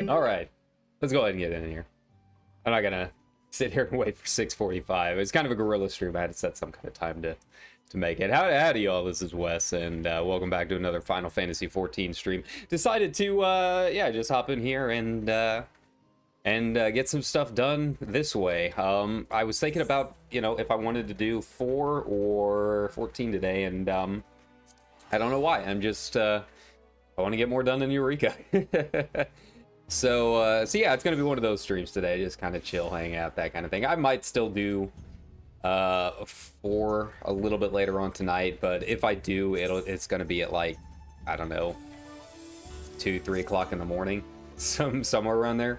All right, let's go ahead and get in here. I'm not gonna sit here and wait for 6:45. It's kind of a guerrilla stream. I had to set some kind of time to make it. Howdy y'all, this is Wes, and welcome back to another Final Fantasy XIV stream. Decided to yeah, just hop in here and get some stuff done this way. I was thinking about, you know, if I wanted to do 4 or 14 today, and I don't know why. I'm just I want to get more done in Eureka. So yeah, it's gonna be one of those streams today, just kind of chill, hang out, that kind of thing. I might still do 4 a little bit later on tonight, but if I do, it's gonna be at, like, I don't know, 2-3 o'clock in the morning, somewhere around there.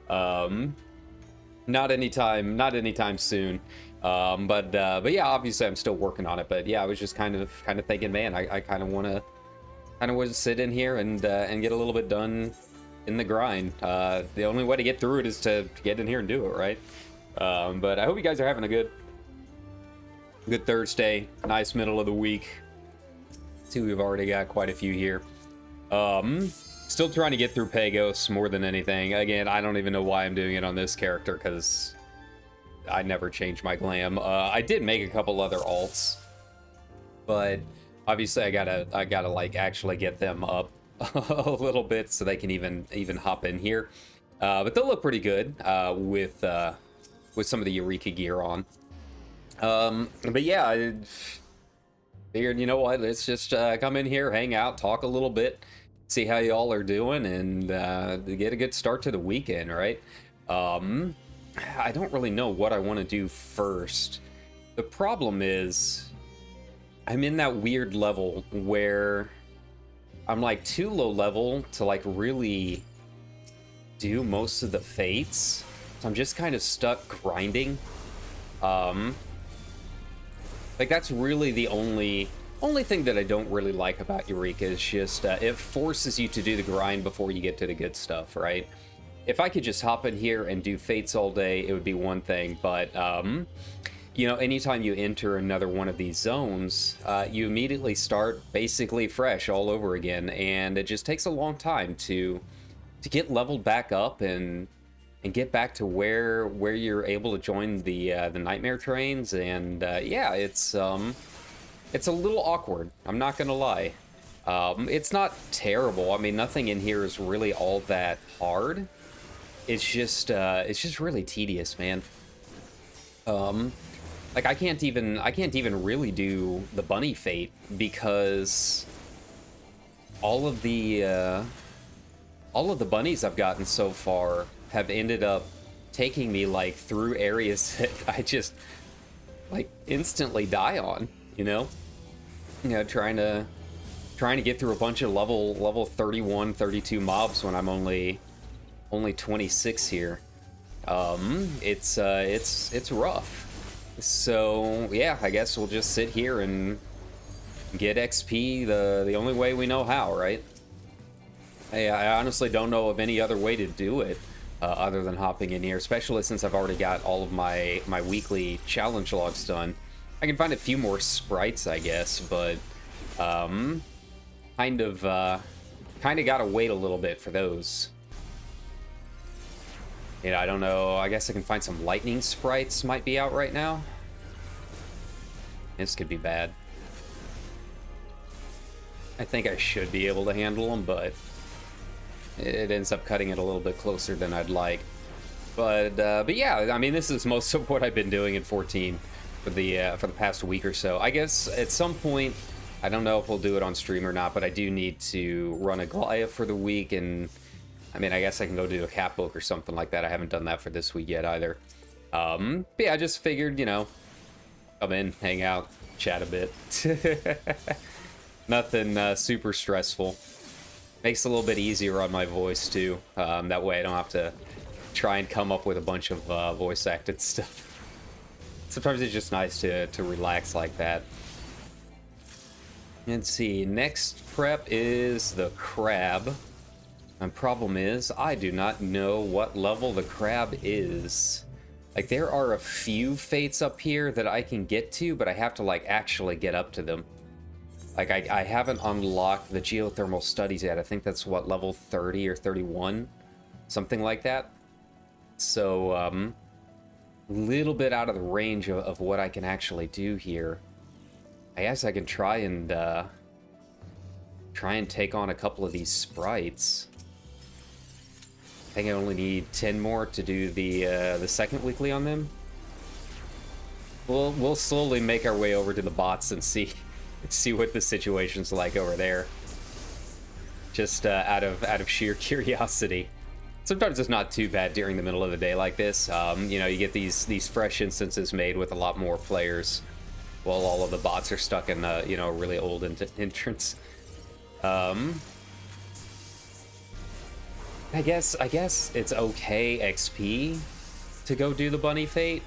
Not anytime soon. But yeah, obviously I'm still working on it. But yeah, I was just kind of thinking, man, I kind of want to sit in here and get a little bit done in the grind. The only way to get through it is to get in here and do it, right? But I hope you guys are having a good Thursday, nice middle of the week. See, we've already got quite a few here. Still trying to get through Pagos more than anything. Again, I don't even know why I'm doing it on this character, because I never change my glam. I did make a couple other alts, but obviously I gotta like actually get them up a little bit so they can even hop in here. But they'll look pretty good with some of the Eureka gear on. But yeah, I figured, you know what, let's just come in here, hang out, talk a little bit, see how y'all are doing, and get a good start to the weekend, right? I don't really know what I want to do first. The problem is I'm in that weird level where I'm like too low level to like really do most of the fates. So I'm just kind of stuck grinding. Like that's really the only thing that I don't really like about Eureka is just it forces you to do the grind before you get to the good stuff, right? If I could just hop in here and do fates all day, it would be one thing, but you know, anytime you enter another one of these zones, you immediately start basically fresh all over again, and it just takes a long time to get leveled back up and get back to where you're able to join the nightmare trains. And yeah, it's a little awkward, I'm not gonna lie. It's not terrible. I mean, nothing in here is really all that hard. It's just really tedious, man. Like I can't even really do the bunny fate because all of the bunnies I've gotten so far have ended up taking me like through areas that I just like instantly die on, you know, trying to get through a bunch of level 31, 32 mobs when I'm only 26 here. It's rough. So yeah, I guess we'll just sit here and get XP the only way we know how, right? I honestly don't know of any other way to do it other than hopping in here, especially since I've already got all of my weekly challenge logs done. I can find a few more sprites, I guess, but kind of kind of gotta wait a little bit for those. Yeah, I don't know. I guess I can find some lightning sprites might be out right now. This could be bad. I think I should be able to handle them, but it ends up cutting it a little bit closer than I'd like. But yeah, I mean, this is most of what I've been doing in 14 for the past week or so. I guess at some point, I don't know if we'll do it on stream or not, but I do need to run a Goliath for the week, and I mean, I guess I can go do a cat book or something like that. I haven't done that for this week yet either. But yeah, I just figured, you know, come in, hang out, chat a bit. Nothing super stressful. Makes it a little bit easier on my voice too. That way I don't have to try and come up with a bunch of voice acted stuff. Sometimes it's just nice to relax like that. Let's see, next prep is the crab. My problem is I do not know what level the crab is. Like, there are a few fates up here that I can get to, but I have to like actually get up to them. Like, I haven't unlocked the geothermal studies yet. I think that's what, level 30 or 31, something like that. So a little bit out of the range of what I can actually do here. I guess I can try and take on a couple of these sprites. I think I only need 10 more to do the second weekly on them. We'll slowly make our way over to the bots and see what the situation's like over there. Just out of sheer curiosity. Sometimes it's not too bad during the middle of the day like this. You know, you get these fresh instances made with a lot more players, while all of the bots are stuck in you know, a really old entrance. I guess it's okay XP to go do the bunny fate.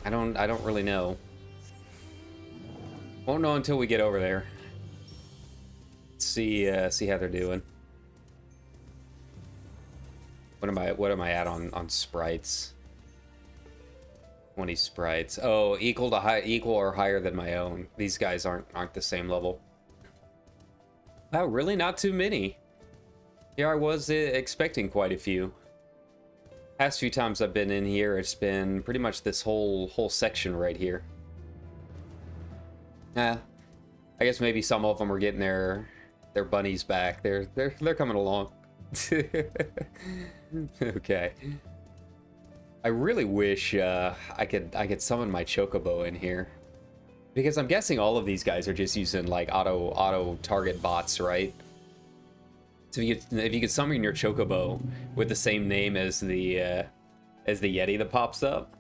I don't really know. Won't know until we get over there. See how they're doing. What am I at on sprites? 20 sprites. Oh, equal or higher than my own. These guys aren't the same level. Wow, really not too many. Yeah, I was expecting quite a few. Past few times I've been in here, it's been pretty much this whole section right here. I guess maybe some of them are getting their bunnies back. They're coming along. Okay. I really wish I could summon my chocobo in here, because I'm guessing all of these guys are just using like auto target bots, right? So if you could summon your chocobo with the same name as the Yeti that pops up,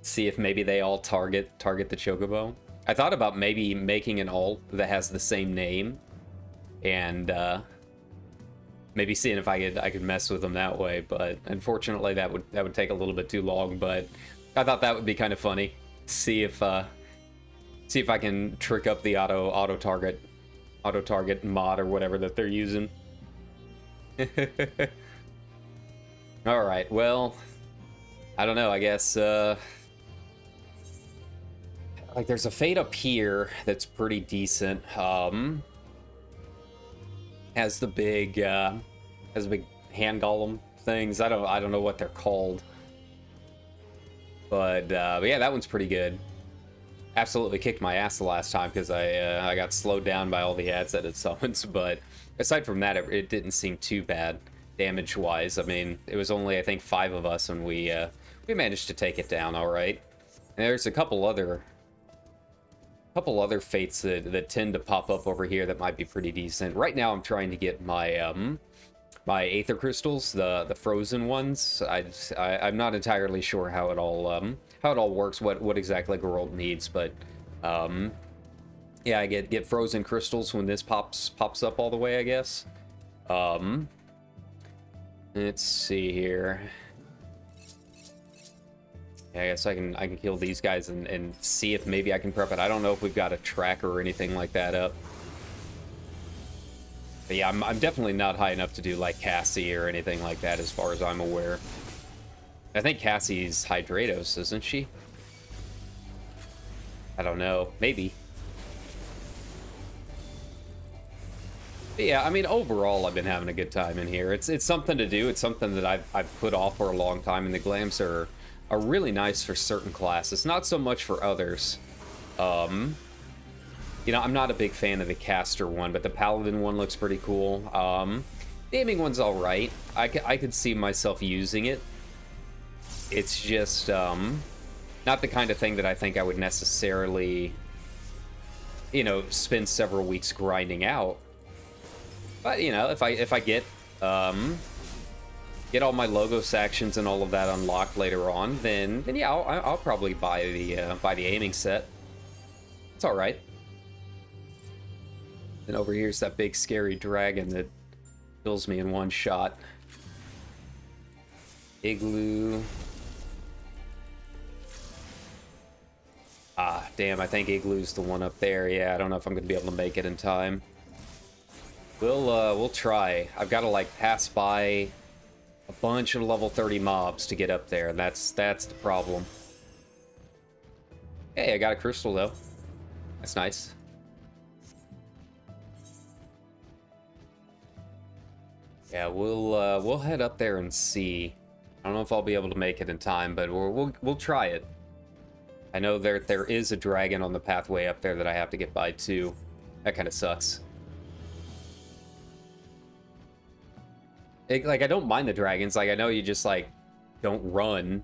see if maybe they all target the chocobo. I thought about maybe making an alt that has the same name, and maybe seeing if I could mess with them that way. But unfortunately, that would take a little bit too long. But I thought that would be kind of funny. See if I can trick up the auto target mod or whatever that they're using. All right. Well, I don't know. I guess like there's a fate up here that's pretty decent. Has the big hand golem things. I don't know what they're called, but yeah, that one's pretty good. Absolutely kicked my ass the last time because I got slowed down by all the ads that it summons. But aside from that, it didn't seem too bad damage wise. I mean, it was only I think 5 of us, and we managed to take it down all right. And there's a couple other fates that tend to pop up over here that might be pretty decent. Right now I'm trying to get my my aether crystals, the frozen ones. I'm not entirely sure how it all works, what exactly Guerilla needs, but yeah, I get frozen crystals when this pops up all the way, I guess. Let's see here. Yeah, I guess I can kill these guys and see if maybe I can prep it. I don't know if we've got a tracker or anything like that up. But yeah, I'm definitely not high enough to do like Cassie or anything like that as far as I'm aware. I think Cassie's Hydratos, isn't she? I don't know. Maybe. But yeah, I mean, overall, I've been having a good time in here. It's something to do. It's something that I've put off for a long time, and the glams are really nice for certain classes, not so much for others. You know, I'm not a big fan of the caster one, but the paladin one looks pretty cool. The aiming one's all right. I could see myself using it. It's just not the kind of thing that I think I would necessarily, you know, spend several weeks grinding out. But you know, if I get all my logos actions and all of that unlocked later on, then yeah, I'll probably buy the aiming set. It's all right. And over here's that big scary dragon that kills me in one shot. Igloo. Ah, damn, I think Igloo's the one up there. Yeah, I don't know if I'm gonna be able to make it in time. We'll try. I've got to like pass by a bunch of level 30 mobs to get up there, and that's the problem. Hey, I got a crystal though. That's nice. Yeah, we'll head up there and see. I don't know if I'll be able to make it in time, but we'll try it. I know there is a dragon on the pathway up there that I have to get by too. That kind of sucks. Like, I don't mind the dragons. Like, I know you just like don't run,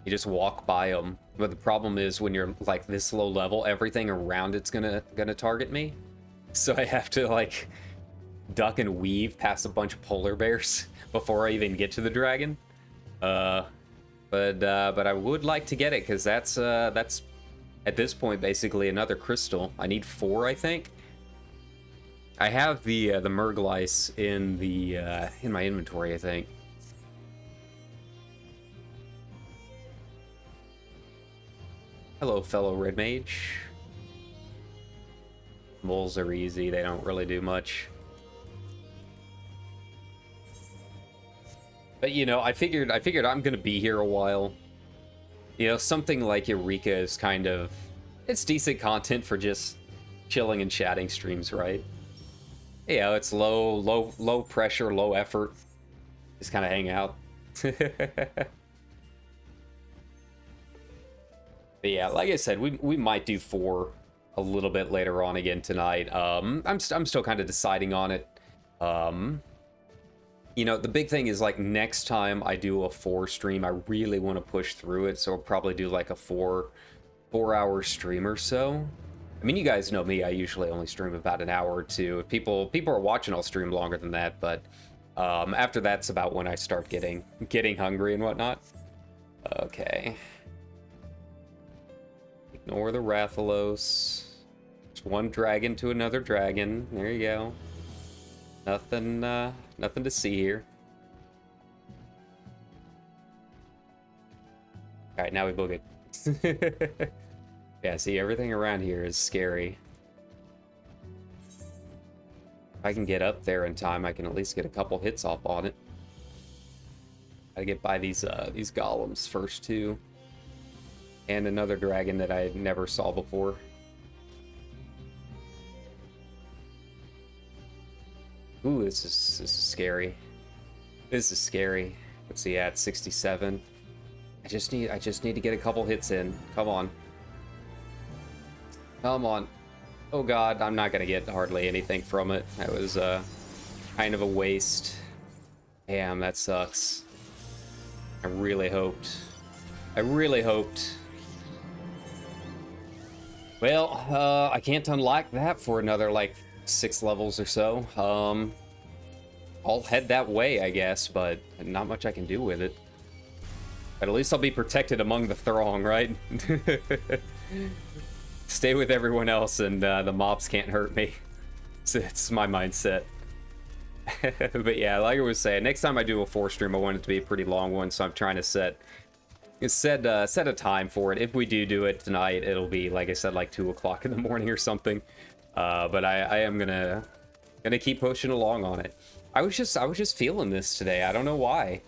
you just walk by them. But the problem is when you're like this low level, everything around it's gonna target me. So I have to like duck and weave past a bunch of polar bears before I even get to the dragon. But I would like to get it because that's at this point basically another crystal. I need 4, I think. I have the Merglice in my inventory, I think. Hello, fellow red mage. Moles are easy; they don't really do much. But you know, I figured I'm gonna be here a while. You know, something like Eureka is kind of, it's decent content for just chilling and chatting streams, right? Yeah, it's low pressure, low effort. Just kind of hang out. But yeah, like I said, we might do 4 a little bit later on again tonight. I'm still kind of deciding on it. You know, the big thing is like next time I do a 4 stream, I really want to push through it, so I'll probably do like a 4-hour stream or so. I mean, you guys know me, I usually only stream about an hour or 2. If people are watching, I'll stream longer than that, but after that's about when I start getting hungry and whatnot. Okay. Ignore the Rathalos. Just one dragon to another dragon. There you go. Nothing to see here. Alright, now we book it. Yeah, see, everything around here is scary. If I can get up there in time, I can at least get a couple hits off on it. Gotta get by these golems first, too. And another dragon that I never saw before. Ooh, this is scary. This is scary. Let's see, at 67. I just need to get a couple hits in. Come on. Come on. Oh god, I'm not gonna get hardly anything from it. That was kind of a waste. Damn, that sucks. I really hoped. Well, I can't unlock that for another like 6 levels or so. I'll head that way, I guess, but not much I can do with it. But at least I'll be protected among the throng, right? Stay with everyone else and the mobs can't hurt me. It's my mindset. But yeah, like I was saying, next time I do a 4 stream, I want it to be a pretty long one, so I'm trying to set a time for it. If we do it tonight, it'll be, like I said, like 2 o'clock in the morning or something. But I am gonna keep pushing along on it. I was just feeling this today. I don't know why.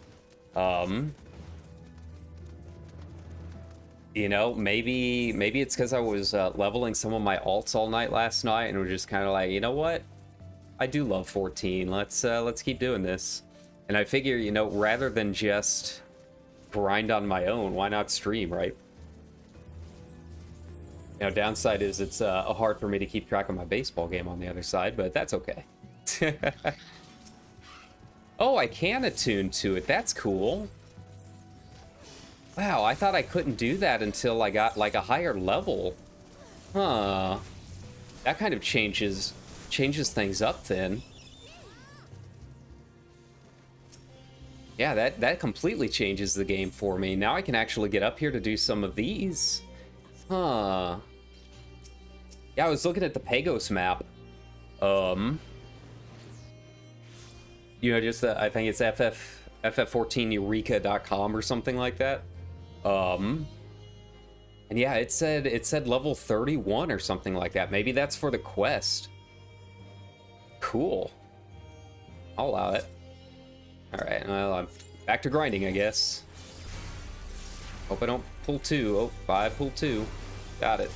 You know, maybe it's because I was leveling some of my alts all night last night, and we're just kind of like, you know what? I do love 14. Let's keep doing this. And I figure, you know, rather than just grind on my own, why not stream, right? You know, downside is it's hard for me to keep track of my baseball game on the other side, but that's okay. Oh, I can attune to it. That's cool. Wow, I thought I couldn't do that until I got like a higher level. Huh. That kind of changes things up then. Yeah, that completely changes the game for me. Now I can actually get up here to do some of these. Huh. Yeah, I was looking at the Pagos map. You know, just I think it's FF14 Eureka.com or something like that. And yeah, it said level 31 or something like that. Maybe that's for the quest. Cool. I'll allow it. Alright, well, I'm back to grinding, I guess. Hope I don't pull 2. Oh, 5, pull 2. Got it.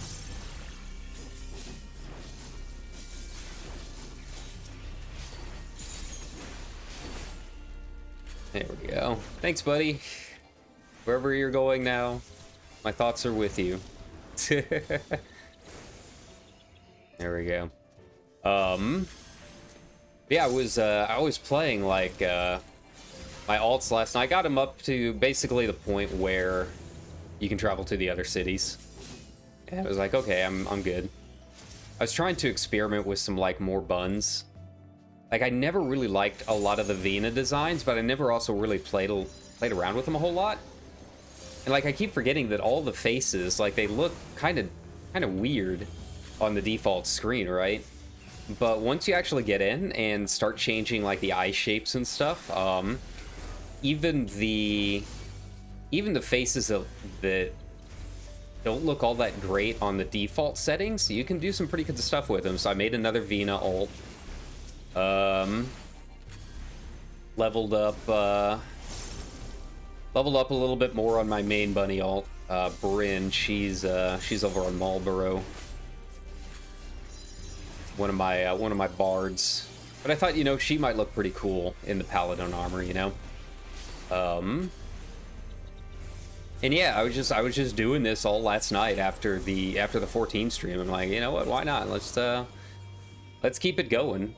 There we go. Thanks, buddy. Wherever you're going now, my thoughts are with you. There we go. Yeah, I was playing like my alts last night. I got them up to basically the point where you can travel to the other cities. And I was like, okay, I'm good. I was trying to experiment with some like more buns. Like, I never really liked a lot of the Vina designs, but I never also really played around with them a whole lot. And like, I keep forgetting that all the faces, like, they look kind of weird on the default screen, right? But once you actually get in and start changing like the eye shapes and stuff, even the faces that don't look all that great on the default settings, you can do some pretty good stuff with them. So I made another Vina alt. Leveled up a little bit more on my main bunny alt. Bryn, she's over on Marlboro. One of my bards. But I thought, you know, she might look pretty cool in the paladin armor, you know. And yeah, I was just doing this all last night after the 14 stream. I'm like, you know what? Why not? Let's keep it going.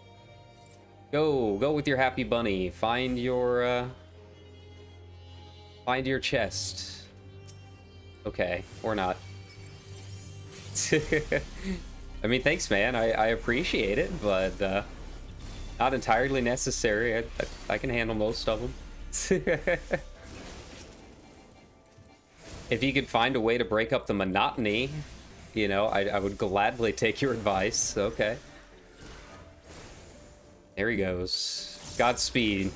Go with your happy bunny. Find your chest. Okay, or not. I mean, thanks, man. I appreciate it, but not entirely necessary. I can handle most of them. If you could find a way to break up the monotony, you know, I would gladly take your advice. Okay. There he goes. Godspeed.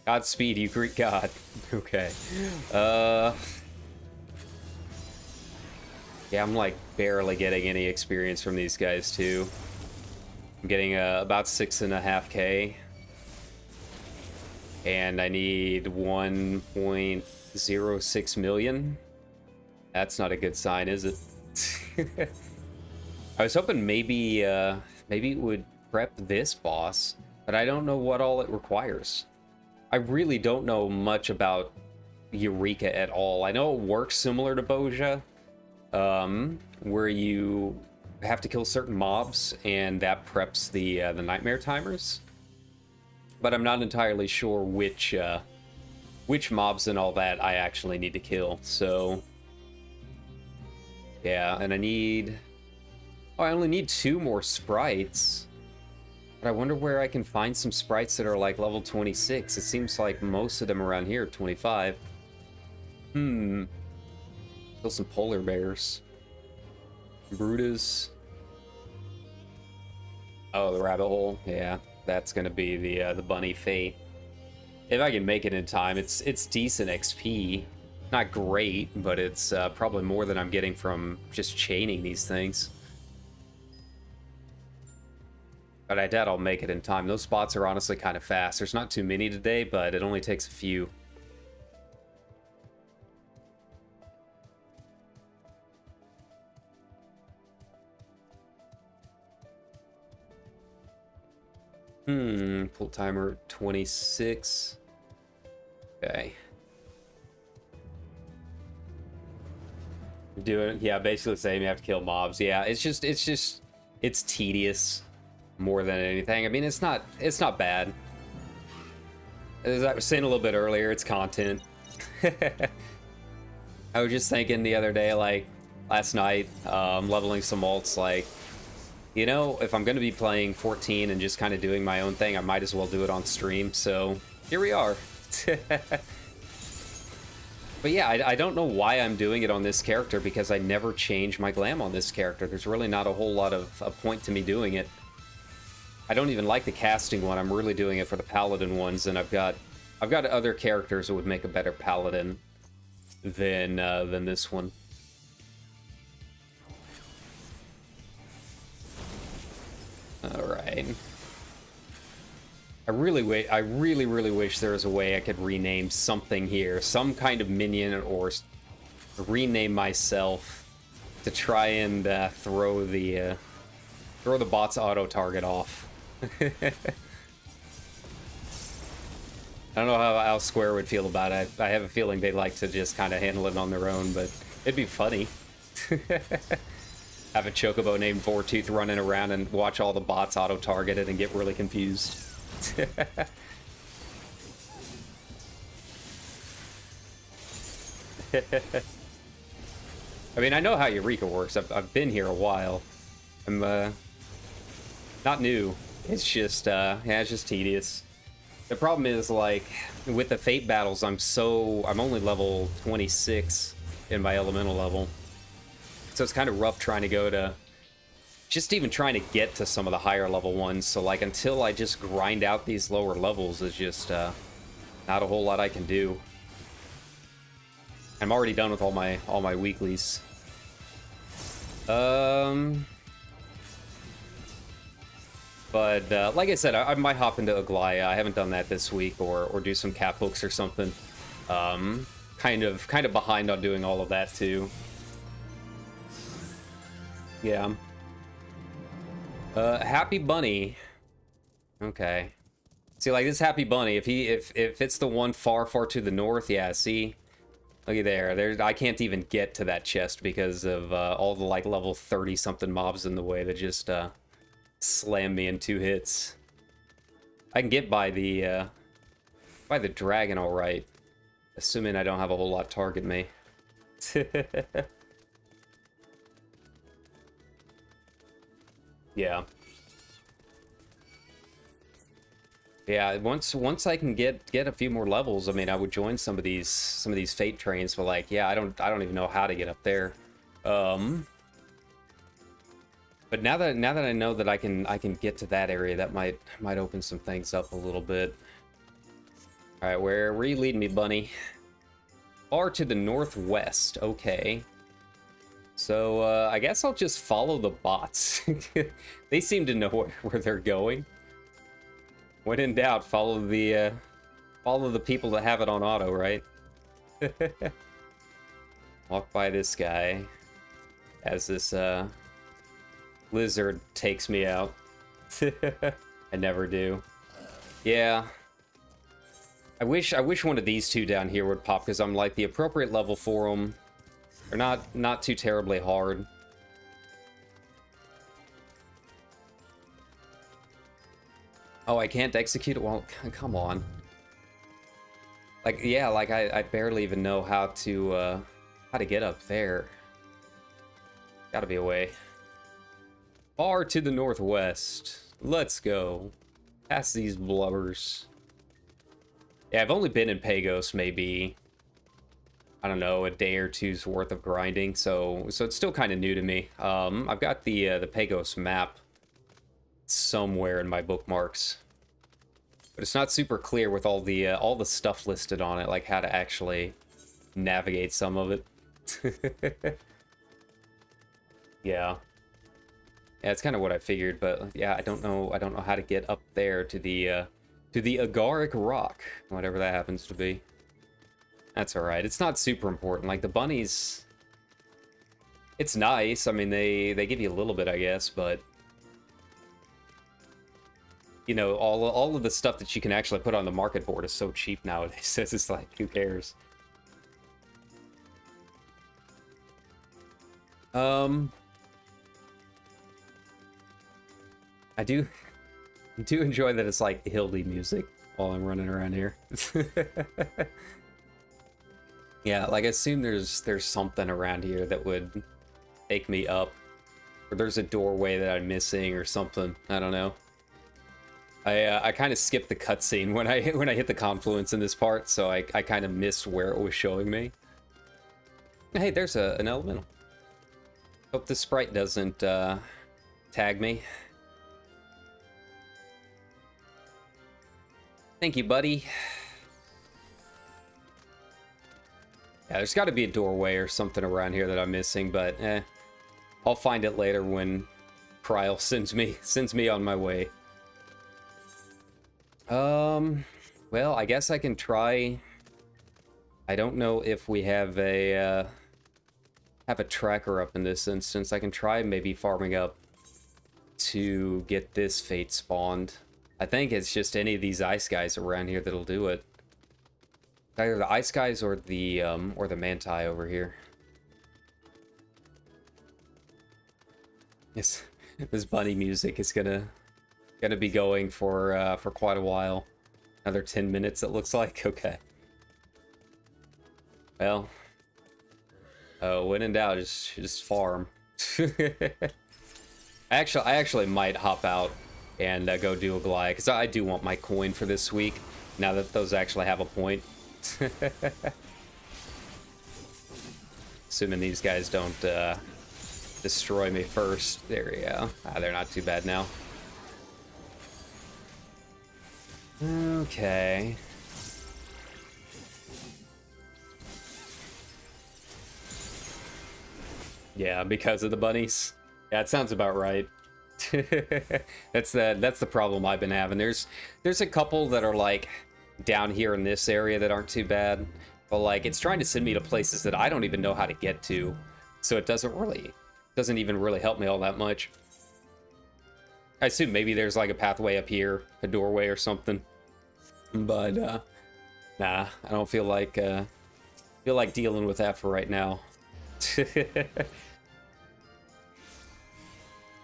Godspeed, you Greek god. Okay. Yeah, I'm like barely getting any experience from these guys too. I'm getting about 6.5k. And I need 1.06 million. That's not a good sign, is it? I was hoping maybe it would prep this boss, but I don't know what all it requires. I really don't know much about Eureka at all. I know it works similar to Boja, where you have to kill certain mobs, and that preps the nightmare timers. But I'm not entirely sure which mobs and all that I actually need to kill. So yeah, and I only need 2 more sprites. But I wonder where I can find some sprites that are like level 26. It seems like most of them around here are 25. Kill some polar bears. Brutus. Oh, the rabbit hole. Yeah, that's gonna be the bunny fate. If I can make it in time, it's decent XP. Not great, but it's probably more than I'm getting from just chaining these things. But I doubt I'll make it in time. Those spots are honestly kind of fast. There's not too many today, but it only takes a few. Full timer 26. Okay. Do it. Yeah, basically the same. You have to kill mobs. Yeah, it's tedious more than anything. I mean, it's not bad. As I was saying a little bit earlier, it's content. I was just thinking the other day, like last night, leveling some alts, like, you know, if I'm going to be playing 14 and just kind of doing my own thing, I might as well do it on stream. So here we are. But yeah, I don't know why I'm doing it on this character, because I never change my glam on this character. There's really not a whole lot of a point to me doing it. I don't even like the casting one. I'm really doing it for the paladin ones, and I've got other characters that would make a better paladin than this one. All right. I really wish there was a way I could rename something here, some kind of minion, or rename myself to try and throw the bot's auto target off. I don't know how Square would feel about it. I have a feeling they'd like to just kind of handle it on their own, but it'd be funny. Have a chocobo named Vortooth running around and watch all the bots auto target it and get really confused. I mean, I know how Eureka works. I've been here a while. I'm not new. It's just yeah, it's just tedious. The problem is, like, with the fate battles, I'm only level 26 in my elemental level. So it's kind of rough trying to go to, just even trying to get to some of the higher level ones. So, like, until I just grind out these lower levels, is just not a whole lot I can do. I'm already done with all my weeklies. But like I said, I might hop into Aglaya. I haven't done that this week, or do some cap hooks or something. Kind of behind on doing all of that too. Yeah. Happy Bunny. Okay. See, like this Happy Bunny, if it's the one far to the north, yeah. See, look at there. I can't even get to that chest because of all the like level 30 something mobs in the way that just slam me in 2 hits. I can get by the dragon all right, assuming I don't have a whole lot target me. Yeah. Yeah, once I can get a few more levels, I mean, I would join some of these fate trains, but like, yeah, I don't even know how to get up there. But now that I know that I can get to that area, that might open some things up a little bit. All right, where are you leading me, bunny? Far to the northwest. Okay. So I guess I'll just follow the bots. They seem to know where they're going. When in doubt, follow the people that have it on auto, right? Walk by this guy as this lizard takes me out. I never do. Yeah. I wish one of these two down here would pop, because I'm like the appropriate level for them. They're not too terribly hard. Oh, I can't execute it? Well, come on. Like, yeah, like I barely even know how to get up there. Gotta be a way. Far to the northwest. Let's go. Past these blubbers. Yeah, I've only been in Pagos maybe, I don't know, a day or two's worth of grinding, so it's still kind of new to me. I've got the Pagos map somewhere in my bookmarks, but it's not super clear with all the stuff listed on it, like how to actually navigate some of it. Yeah. Yeah, it's kind of what I figured, but yeah, I don't know how to get up there to the Agaric Rock, whatever that happens to be. That's alright. It's not super important. Like, the bunnies, it's nice. I mean, they give you a little bit, I guess, but you know, all of the stuff that you can actually put on the market board is so cheap nowadays. It's like, who cares? I do enjoy that it's like hilly music while I'm running around here. Yeah, like I assume there's something around here that would take me up, or there's a doorway that I'm missing or something. I don't know. I kind of skipped the cutscene when I hit the confluence in this part, so I kind of missed where it was showing me. Hey, there's an elemental. Hope the sprite doesn't tag me. Thank you, buddy. Yeah, there's got to be a doorway or something around here that I'm missing, but I'll find it later when Kryl sends me on my way. Well, I guess I can try. I don't know if we have a tracker up in this instance. I can try maybe farming up to get this fate spawned. I think it's just any of these ice guys around here that'll do it. Either the ice guys or the manti over here. This bunny music is gonna be going for quite a while. Another 10 minutes, it looks like. Okay. Well, when in doubt, just farm. I actually might hop out and go do a glide, because I do want my coin for this week, now that those actually have a point. Assuming these guys don't destroy me first. There we go. They're not too bad now. Okay. Yeah, because of the bunnies. Yeah, it sounds about right. That's the problem I've been having. There's a couple that are like down here in this area that aren't too bad, but like it's trying to send me to places that I don't even know how to get to, so it doesn't even really help me all that much. I assume maybe there's like a pathway up here, a doorway or something, but nah, I don't feel like dealing with that for right now.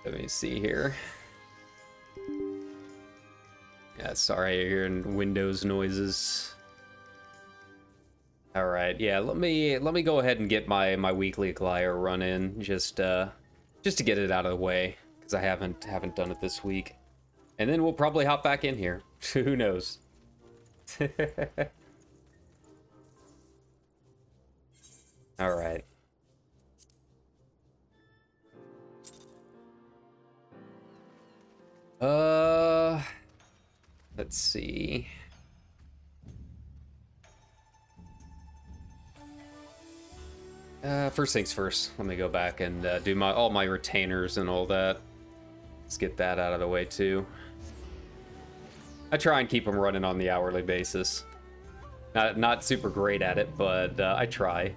Let me see here. Yeah, sorry, you're hearing Windows noises. All right, yeah, let me go ahead and get my weekly Goliath run in, just to get it out of the way, because I haven't done it this week, and then we'll probably hop back in here. Who knows? All right. Let's see. First things first, let me go back and do all my retainers and all that. Let's get that out of the way too. I try and keep them running on the hourly basis. Not super great at it, but I try.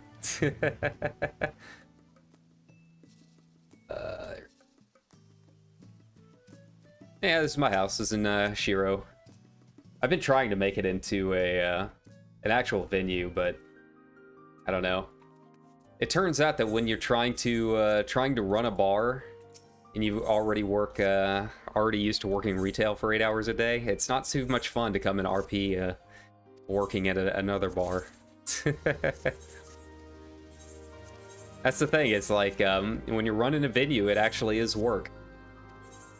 Yeah, this is my house. This is in Shiro. I've been trying to make it into an actual venue, but I don't know. It turns out that when you're trying to run a bar and you already used to working retail for 8 hours a day, it's not too much fun to come in RP working at another bar. That's the thing. It's like when you're running a venue, it actually is work.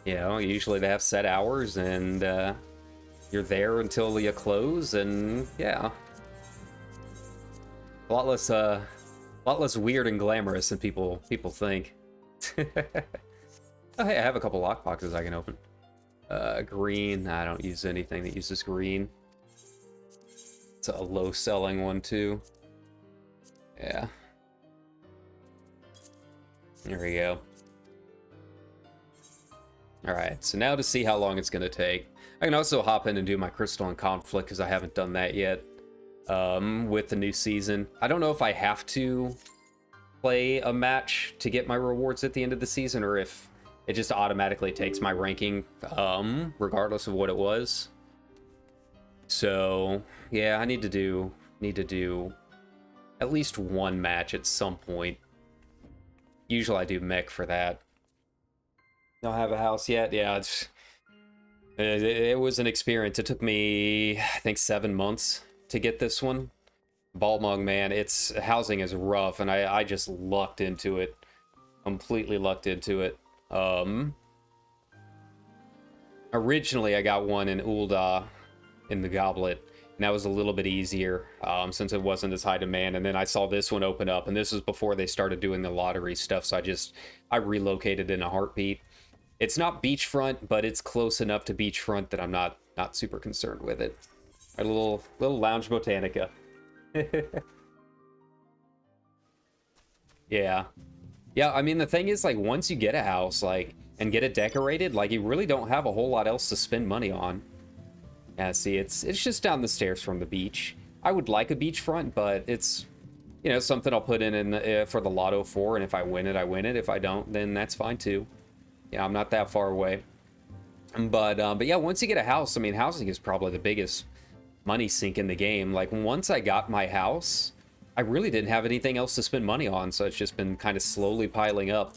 You know, usually they have set hours, and you're there until you close, and yeah, a lot less weird and glamorous than people think. Oh, hey, I have a couple lockboxes I can open. Green. I don't use anything that uses green. It's a low selling one too. Yeah. There we go. Alright, so now to see how long it's going to take. I can also hop in and do my Crystalline Conflict, because I haven't done that yet with the new season. I don't know if I have to play a match to get my rewards at the end of the season, or if it just automatically takes my ranking, regardless of what it was. So yeah, I need to do at least one match at some point. Usually I do mech for that. Don't have a house yet. Yeah, it was an experience. It took me, I think, 7 months to get this one. Balmung, man, its housing is rough, and I just lucked into it. Completely lucked into it. Originally I got one in Ul'dah in the Goblet, and that was a little bit easier since it wasn't as high demand. And then I saw this one open up, and this was before they started doing the lottery stuff, so I relocated in a heartbeat. It's not beachfront, but it's close enough to beachfront that I'm not super concerned with it. A little lounge botanica. Yeah. Yeah, I mean, the thing is, like, once you get a house, like, and get it decorated, like, you really don't have a whole lot else to spend money on. Yeah, see, it's just down the stairs from the beach. I would like a beachfront, but it's, you know, something I'll put in for the lotto for, and if I win it, I win it. If I don't, then that's fine too. Yeah, I'm not that far away. But yeah, once you get a house, I mean, housing is probably the biggest money sink in the game. Like, once I got my house, I really didn't have anything else to spend money on, so it's just been kind of slowly piling up.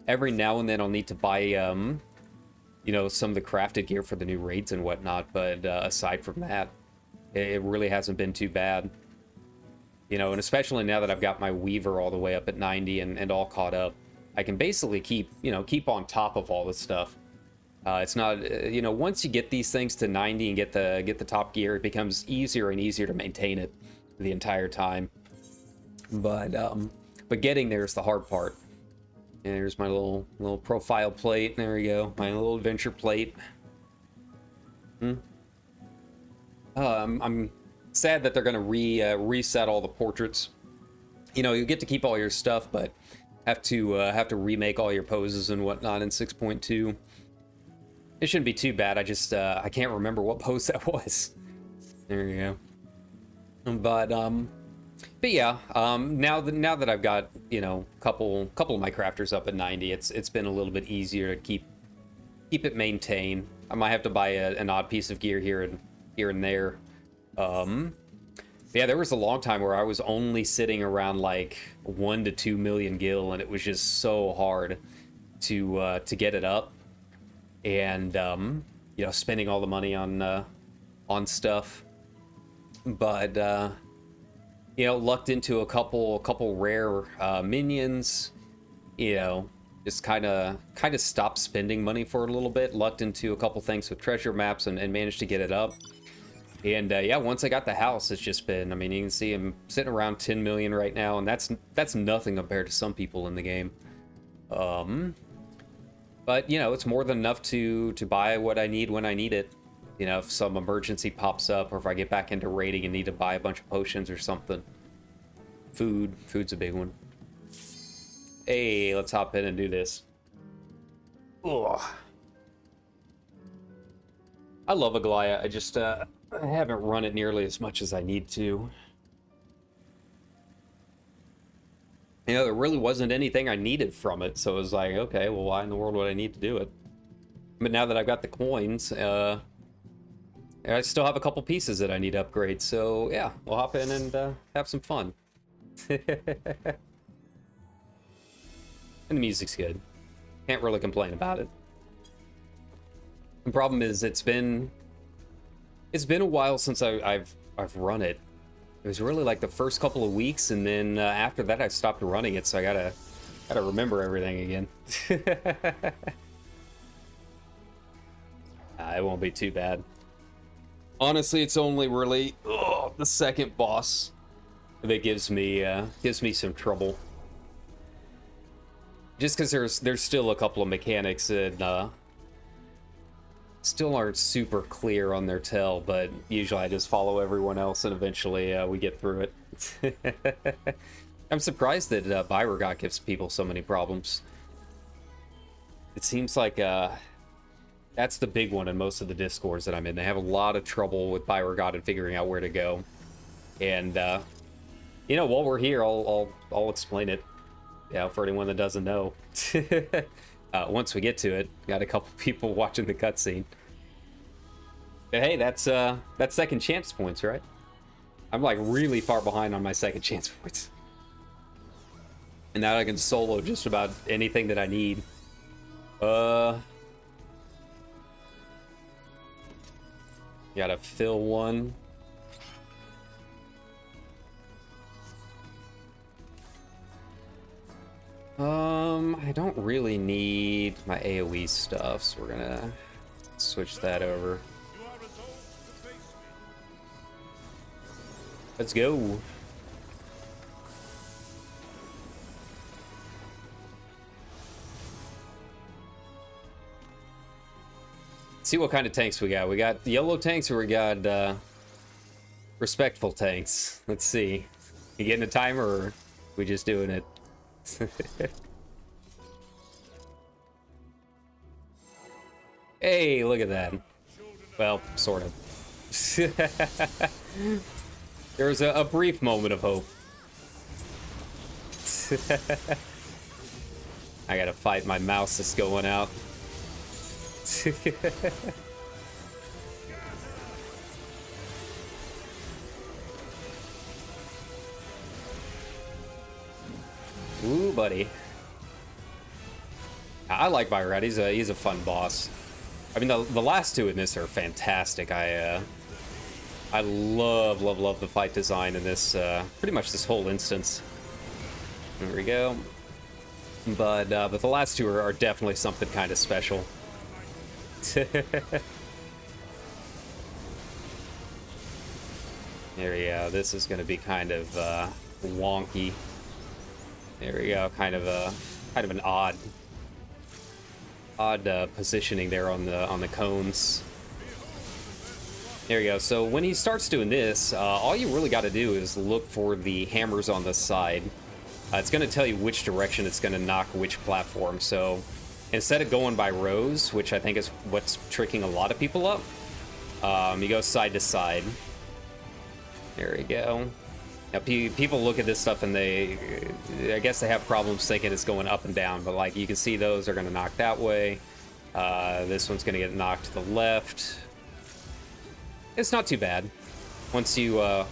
Every now and then I'll need to buy, you know, some of the crafted gear for the new raids and whatnot, but aside from that, it really hasn't been too bad. You know, and especially now that I've got my Weaver all the way up at 90 and all caught up, I can basically keep on top of all this stuff. It's not, you know, once you get these things to 90 and get the top gear, it becomes easier and easier to maintain it the entire time. But getting there is the hard part. And there's my little profile plate. There we go, my little adventure plate. I'm sad that they're gonna reset all the portraits. You know, you get to keep all your stuff, but have to remake all your poses and whatnot in 6.2. It shouldn't be too bad. I can't remember what pose that was. There you go. But yeah, now that I've got, you know, couple of my crafters up at 90, it's been a little bit easier to keep it maintained. I might have to buy an odd piece of gear here and there. Yeah, there was a long time where I was only sitting around like 1 to 2 million gil, and it was just so hard to get it up. And you know, spending all the money on stuff. But you know, lucked into a couple rare minions. You know, just kind of stopped spending money for a little bit. Lucked into a couple things with treasure maps and managed to get it up. And yeah, once I got the house, it's just been, I mean, you can see I'm sitting around 10 million right now, and that's nothing compared to some people in the game. But you know, it's more than enough to buy what I need when I need it. You know, if some emergency pops up, or if I get back into raiding and need to buy a bunch of potions or something. Food's a big one. Hey, let's hop in and do this. Ugh. I love Aglaya. I just I haven't run it nearly as much as I need to. You know, there really wasn't anything I needed from it, so it was like, okay, well, why in the world would I need to do it? But now that I've got the coins, I still have a couple pieces that I need to upgrade, so yeah, we'll hop in and have some fun. And the music's good. Can't really complain about it. The problem is it's been a while since I've run it. It was really like the first couple of weeks, and then after that I stopped running it, so I gotta remember everything again. It won't be too bad. Honestly, it's only really the second boss that gives me some trouble. Just because there's still a couple of mechanics that still aren't super clear on their tell, but usually I just follow everyone else, and eventually we get through it. I'm surprised that Byragot gives people so many problems. It seems like that's the big one in most of the discords that I'm in. They have a lot of trouble with Byragot and figuring out where to go. And you know, while we're here, I'll explain it. Yeah, for anyone that doesn't know. once we get to it. Got a couple people watching the cutscene. But hey, that's second chance points, right? I'm like really far behind on my second chance points. And now I can solo just about anything that I need. Gotta fill one. I don't really need my AoE stuff, so we're gonna switch that over. Let's go. See what kind of tanks we got. We got yellow tanks or we got respectful tanks. Let's see. You getting a timer or we just doing it? Hey, look at that. Well, sort of. There was a brief moment of hope. I gotta fight my mouse that's going out. Ooh, buddy. I like Byron. He's a fun boss. I mean, the last two in this are fantastic. I love the fight design in this, pretty much this whole instance. There we go. But the last two are definitely something kind of special. There we go. This is going to be kind of wonky. There we go. Kind of an odd positioning there on the cones. There we go. So when he starts doing this, all you really got to do is look for the hammers on the side. It's going to tell you which direction it's going to knock which platform. So instead of going by rows, which I think is what's tricking a lot of people up, you go side to side. There we go. Now, people look at this stuff and I guess they have problems thinking it's going up and down, but like you can see those are going to knock that way. This one's going to get knocked to the left. It's not too bad once you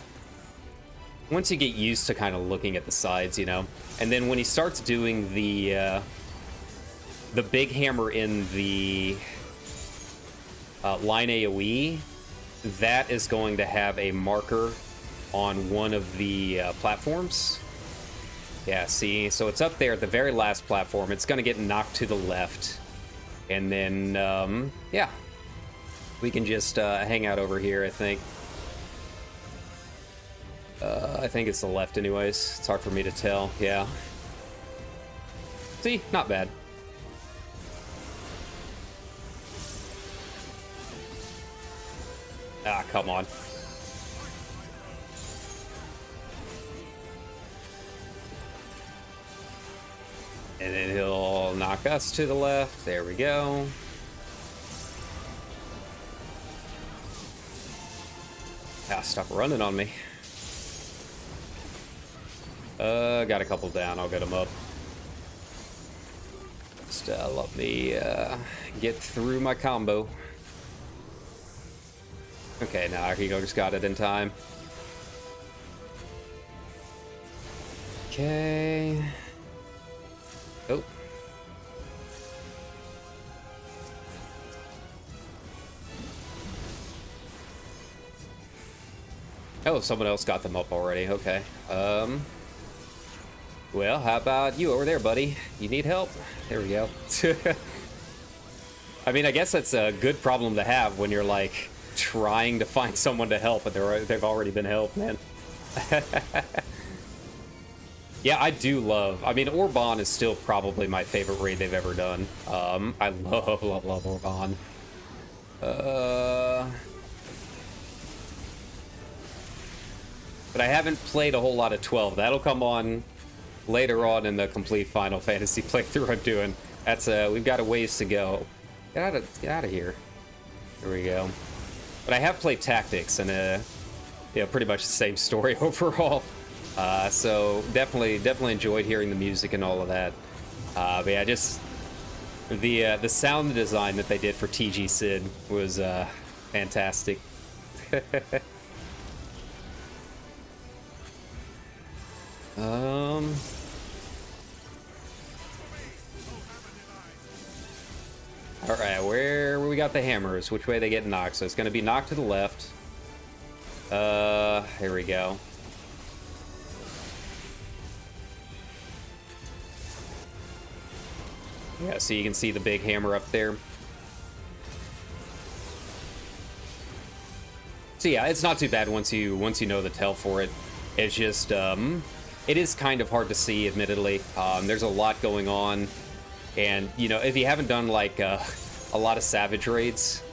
get used to kind of looking at the sides, you know. And then when he starts doing the big hammer in the line AoE, that is going to have a marker on one of the platforms. Yeah, see? So it's up there at the very last platform. It's going to get knocked to the left. And then, yeah. We can just hang out over here, I think. I think it's the left anyways. It's hard for me to tell, yeah. See? Not bad. Ah, come on. And then he'll knock us to the left. There we go. Ah, stop running on me. Got a couple down. I'll get them up. Just let me get through my combo. Okay, now he just got it in time. Okay. Oh. Oh, someone else got them up already. Okay. Well, how about you over there, buddy? You need help? There we go. I mean, I guess that's a good problem to have when you're, like, trying to find someone to help, but they've already been helped, man. Yeah, I do love... I mean, Orban is still probably my favorite raid they've ever done. I love Orban. But I haven't played a whole lot of 12. That'll come on later on in the complete Final Fantasy playthrough I'm doing. That's we've got a ways to go. Get out of here. There we go. But I have played Tactics, and yeah, pretty much the same story overall. So definitely enjoyed hearing the music and all of that. But yeah, The sound design that they did for TG Sid was fantastic. All right, where we got the hammers? Which way they get knocked? So it's going to be knocked to the left. Here we go. Yeah, so you can see the big hammer up there. So yeah, it's not too bad once you know the tell for it. It's just it is kind of hard to see, admittedly. There's a lot going on, and you know, if you haven't done like a lot of Savage raids,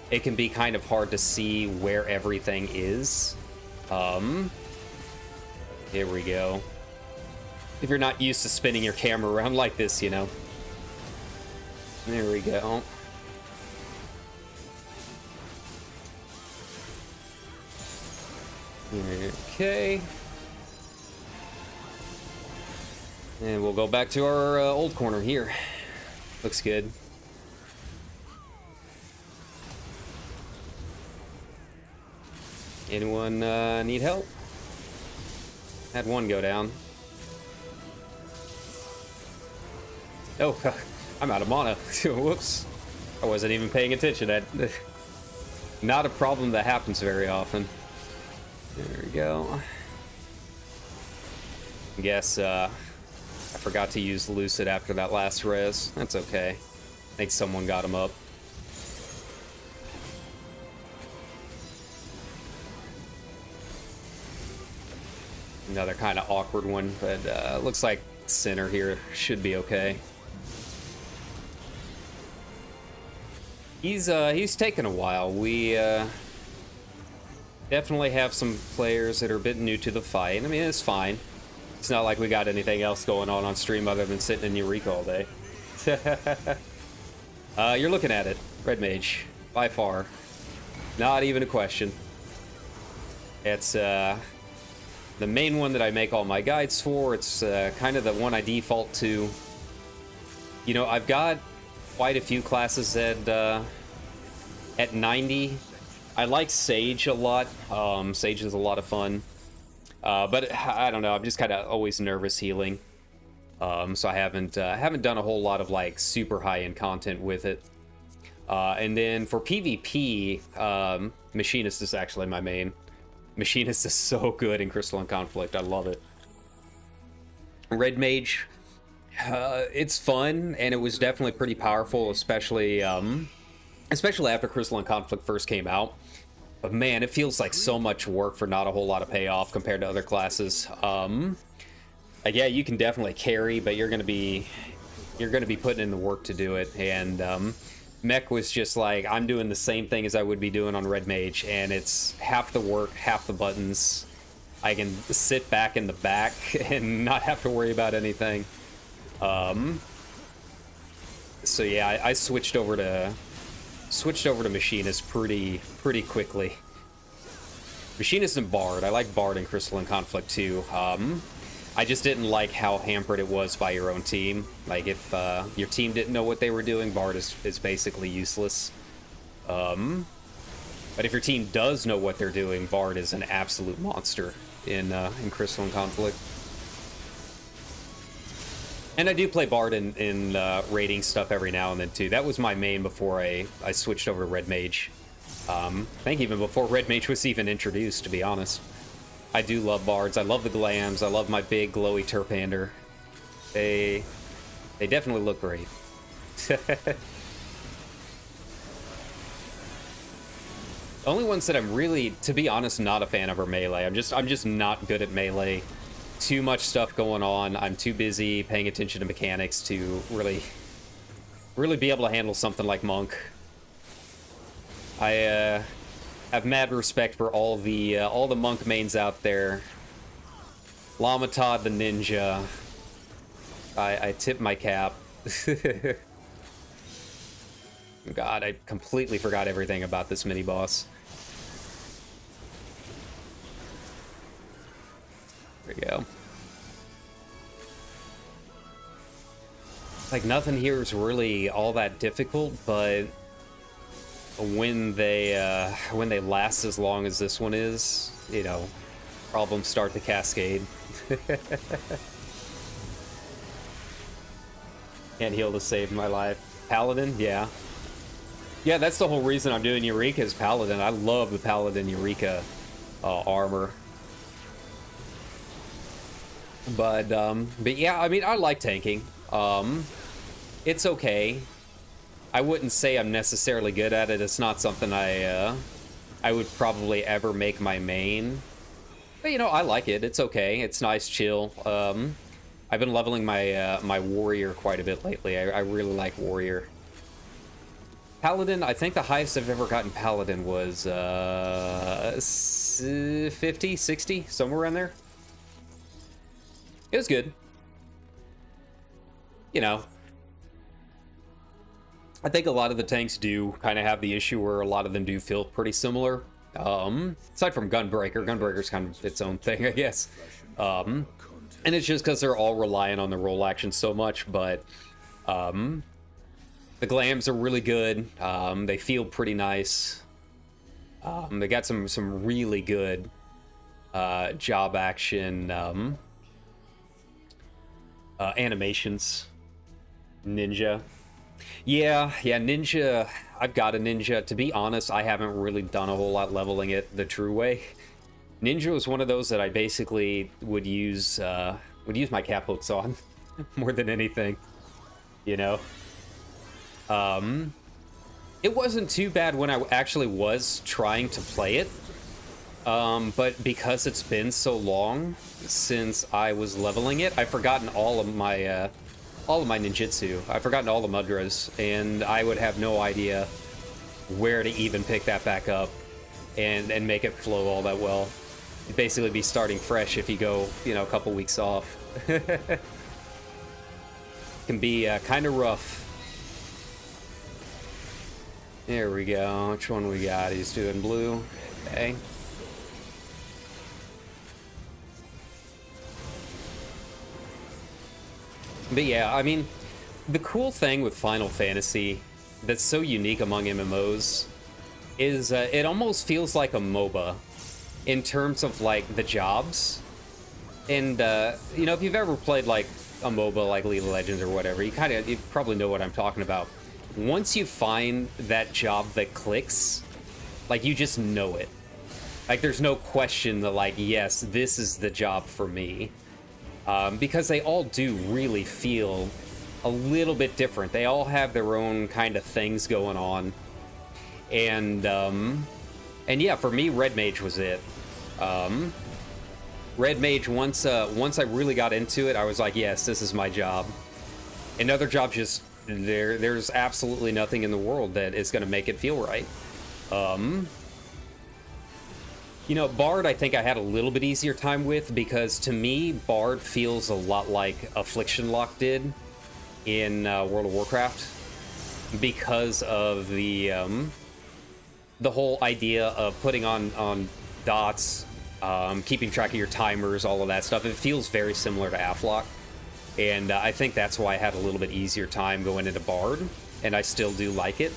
it can be kind of hard to see where everything is. Here we go. If you're not used to spinning your camera around like this, you know. There we go. Okay. And we'll go back to our old corner here. Looks good. Anyone need help? Had one go down. Oh, I'm out of mana. Whoops. I wasn't even paying attention. That not a problem that happens very often. There we go. I guess I forgot to use Lucid after that last res. That's okay. I think someone got him up. Another kind of awkward one, but looks like center here should be okay. He's taken a while. We definitely have some players that are a bit new to the fight. I mean, it's fine. It's not like we got anything else going on stream other than sitting in Eureka all day. You're looking at it. Red Mage. By far. Not even a question. It's the main one that I make all my guides for. It's kind of the one I default to. You know, I've got quite a few classes at 90. I like Sage a lot. Sage is a lot of fun. But I don't know, I'm just kind of always nervous healing. So I haven't done a whole lot of like super high-end content with it. And then for PvP, Machinist is actually my main. Machinist is so good in Crystalline Conflict. I love it. Red Mage, it's fun, and it was definitely pretty powerful, especially after Crystalline Conflict first came out. But man, it feels like so much work for not a whole lot of payoff compared to other classes. Like, yeah, you can definitely carry, but you're gonna be putting in the work to do it. And Mech was just like, I'm doing the same thing as I would be doing on Red Mage, and it's half the work, half the buttons. I can sit back in the back and not have to worry about anything. So yeah, I switched over to Machinist pretty quickly. Machinist and Bard. I like Bard in Crystalline Conflict too. I just didn't like how hampered it was by your own team. Like, if your team didn't know what they were doing, Bard is basically useless. But if your team does know what they're doing, Bard is an absolute monster in Crystalline Conflict. And I do play Bard in raiding stuff every now and then too. That was my main before I switched over to Red Mage. I think even before Red Mage was even introduced, to be honest. I do love Bards. I love the glams. I love my big glowy Terpander. They definitely look great. The only ones that I'm really, to be honest, not a fan of are melee. I'm just not good at melee. Too much stuff going on. I'm too busy paying attention to mechanics to really be able to handle something like Monk. I have mad respect for all the Monk mains out there. Lamatod the ninja. I tip my cap. God, I completely forgot everything about this mini boss. There we go. Like, nothing here is really all that difficult, but when they last as long as this one is, you know, problems start to cascade. Can't heal to save my life. Paladin, yeah. Yeah, that's the whole reason I'm doing Eureka is Paladin. I love the Paladin Eureka armor. But yeah, I mean, I like tanking. It's okay. I wouldn't say I'm necessarily good at it. It's not something I would probably ever make my main. But, you know, I like it. It's okay. It's nice, chill. I've been leveling my my warrior quite a bit lately. I really like warrior. Paladin, I think the highest I've ever gotten Paladin was 50, 60, somewhere around there. It was good. You know, I think a lot of the tanks do kind of have the issue where a lot of them do feel pretty similar. Aside from Gunbreaker's kind of its own thing, I guess. And it's just because they're all reliant on the roll action so much, but the glams are really good. They feel pretty nice. They got some really good job action animations. Ninja. Yeah, Ninja. I've got a Ninja. To be honest, I haven't really done a whole lot leveling it the true way. Ninja was one of those that I basically would use my cap hooks on more than anything, you know. It wasn't too bad when I actually was trying to play it, but because it's been so long since I was leveling it, I've forgotten all of my ninjutsu. I've forgotten all the mudras, and I would have no idea where to even pick that back up and make it flow all that well. You'd basically be starting fresh if you go, you know, a couple weeks off. Can be kind of rough. There we go. Which one we got? He's doing blue. Okay. But yeah, I mean, the cool thing with Final Fantasy that's so unique among MMOs is it almost feels like a MOBA in terms of, like, the jobs. And, you know, if you've ever played, like, a MOBA like League of Legends or whatever, you probably know what I'm talking about. Once you find that job that clicks, like, you just know it. Like, there's no question that, like, yes, this is the job for me. Because they all do really feel a little bit different. They all have their own kind of things going on. And yeah, for me, Red Mage was it. Red Mage, once I really got into it, I was like, yes, this is my job. And other jobs just, there's absolutely nothing in the world that is going to make it feel right. You know, Bard, I think I had a little bit easier time with, because to me, Bard feels a lot like Affliction Lock did in World of Warcraft, because of the whole idea of putting on dots, keeping track of your timers, all of that stuff. It feels very similar to Afflock, and I think that's why I had a little bit easier time going into Bard, and I still do like it.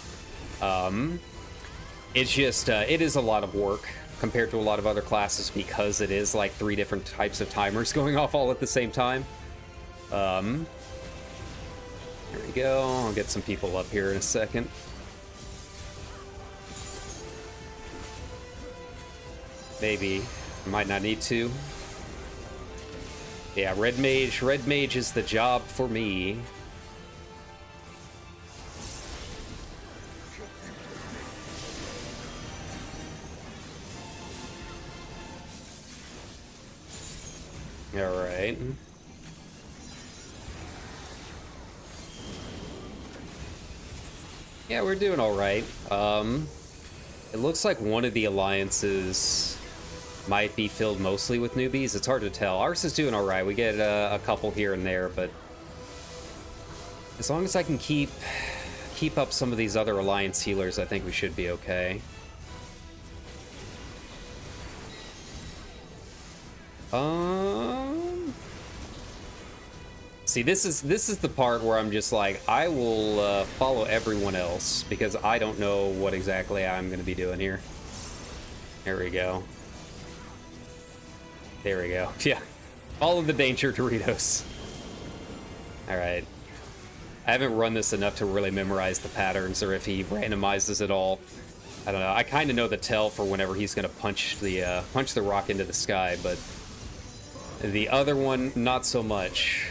It's just, it is a lot of work compared to a lot of other classes, because it is like 3 different types of timers going off all at the same time. Here we go. I'll get some people up here in a second. Maybe. Might not need to. Yeah, Red Mage. Red Mage is the job for me. All right. Yeah, we're doing all right. It looks like one of the alliances might be filled mostly with newbies. It's hard to tell. Ours is doing all right. We get a couple here and there, but as long as I can keep up some of these other alliance healers, I think we should be okay. See, this is the part where I'm just like, I will follow everyone else because I don't know what exactly I'm going to be doing here. There we go. There we go. Yeah. Follow the danger, Doritos. All right. I haven't run this enough to really memorize the patterns or if he randomizes it all. I don't know. I kind of know the tell for whenever he's going to punch the rock into the sky, but the other one, not so much.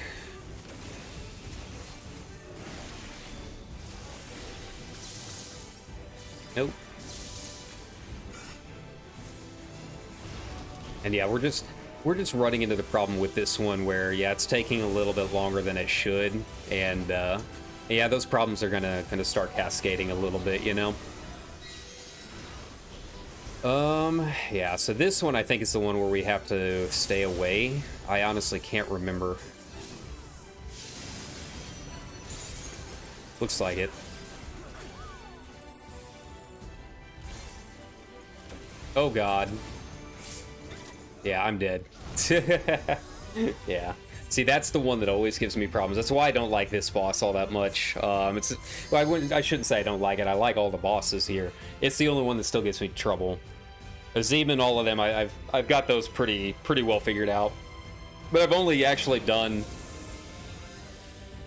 Nope. And yeah, we're just running into the problem with this one where, yeah, it's taking a little bit longer than it should, and yeah, those problems are gonna start cascading a little bit, you know. Yeah, so this one I think is the one where we have to stay away. I honestly can't remember. Looks like it. Oh god. Yeah, I'm dead. Yeah. See, that's the one that always gives me problems. That's why I don't like this boss all that much. Well, I shouldn't say I don't like it. I like all the bosses here. It's the only one that still gives me trouble. Azim and all of them, I've got those pretty well figured out. But I've only actually done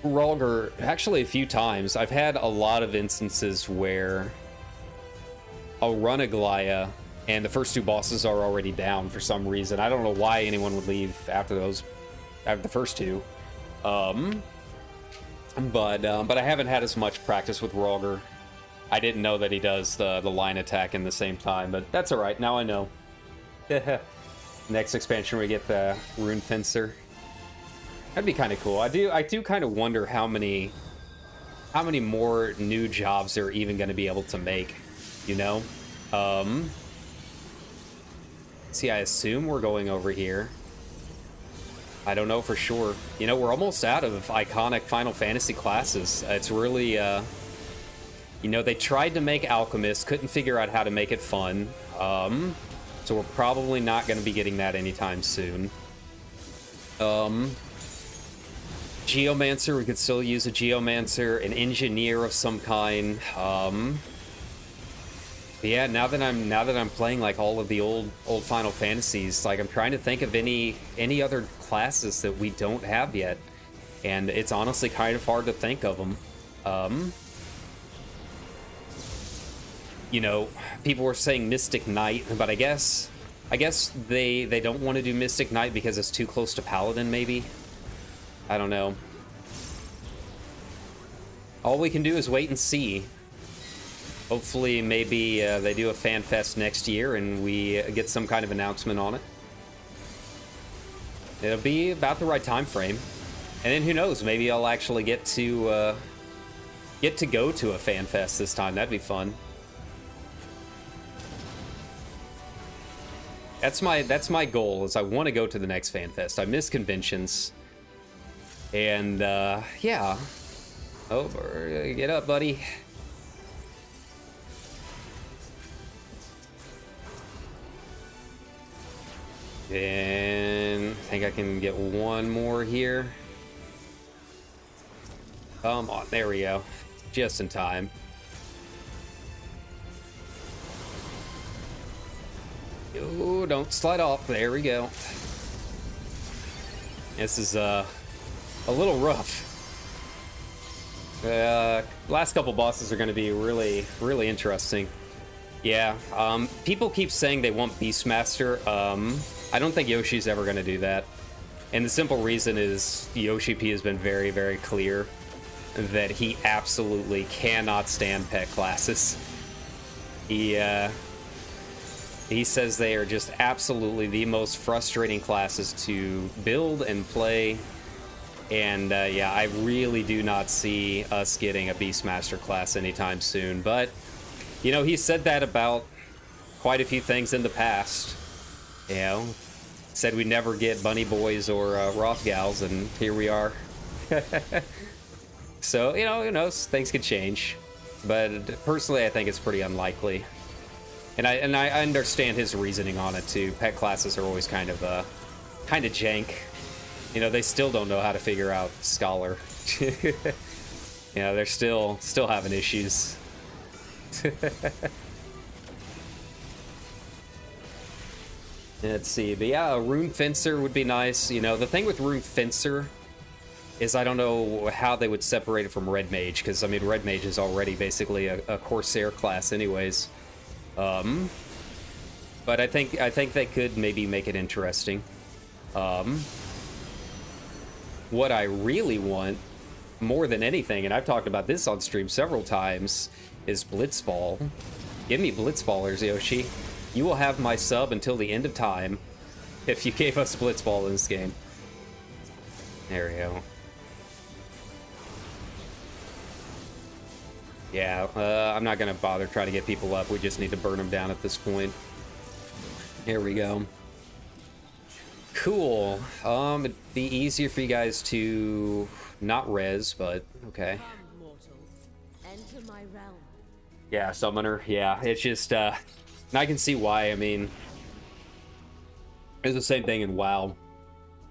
Rhalgr actually a few times. I've had a lot of instances where I'll run a Guerilla and the first two bosses are already down for some reason. I don't know why anyone would leave after the first two. But I haven't had as much practice with Rhalgr. I didn't know that he does the line attack in the same time, but that's all right. Now I know. Next expansion we get the Rune Fencer. That'd be kind of cool. I do kind of wonder how many more new jobs they're even going to be able to make, you know? See, I assume we're going over here. I don't know for sure. You know, we're almost out of iconic Final Fantasy classes. It's really, you know, they tried to make Alchemist, couldn't figure out how to make it fun. So we're probably not going to be getting that anytime soon. Geomancer, we could still use a Geomancer, an Engineer of some kind. Yeah, now that I'm playing like all of the old Final Fantasies, like I'm trying to think of any other classes that we don't have yet, and it's honestly kind of hard to think of them. You know, people were saying Mystic Knight, but I guess they don't want to do Mystic Knight because it's too close to Paladin, maybe. I don't know. All we can do is wait and see. Hopefully, maybe they do a fan fest next year and we get some kind of announcement on it. It'll be about the right time frame, and then who knows? Maybe I'll actually get to go to a fan fest this time. That'd be fun. That's my goal. Is I want to go to the next fan fest. I miss conventions, and yeah. Over, get up, buddy. And I think I can get one more here. Come on, there we go. Just in time. Oh, don't slide off. There we go. This is a little rough. Last couple bosses are going to be really interesting. Yeah, people keep saying they want Beastmaster. I don't think Yoshi's ever going to do that. And the simple reason is Yoshi P has been very clear that he absolutely cannot stand pet classes. He says they are just absolutely the most frustrating classes to build and play. And yeah, I really do not see us getting a Beastmaster class anytime soon. But, you know, he said that about quite a few things in the past. You know, said we'd never get Bunny Boys or Roth Gals, and here we are. So, you know, who knows? Things could change. But personally, I think it's pretty unlikely. And I understand his reasoning on it too. Pet classes are always kind of jank. You know, they still don't know how to figure out Scholar. Yeah, they're still having issues. Let's see, but yeah, a Rune Fencer would be nice. You know, the thing with Rune Fencer is I don't know how they would separate it from Red Mage, because I mean, Red Mage is already basically a Corsair class anyways. But I think they could maybe make it interesting. What I really want, more than anything, and I've talked about this on stream several times, is Blitzball. Give me Blitzballers, Yoshi. You will have my sub until the end of time if you gave us Blitzball in this game. There we go. Yeah, I'm not gonna bother trying to get people up. We just need to burn them down at this point. Here we go. Cool. It'd be easier for you guys to not res, but okay. Yeah, Summoner. Yeah, it's just, and I can see why. I mean, it's the same thing in WoW.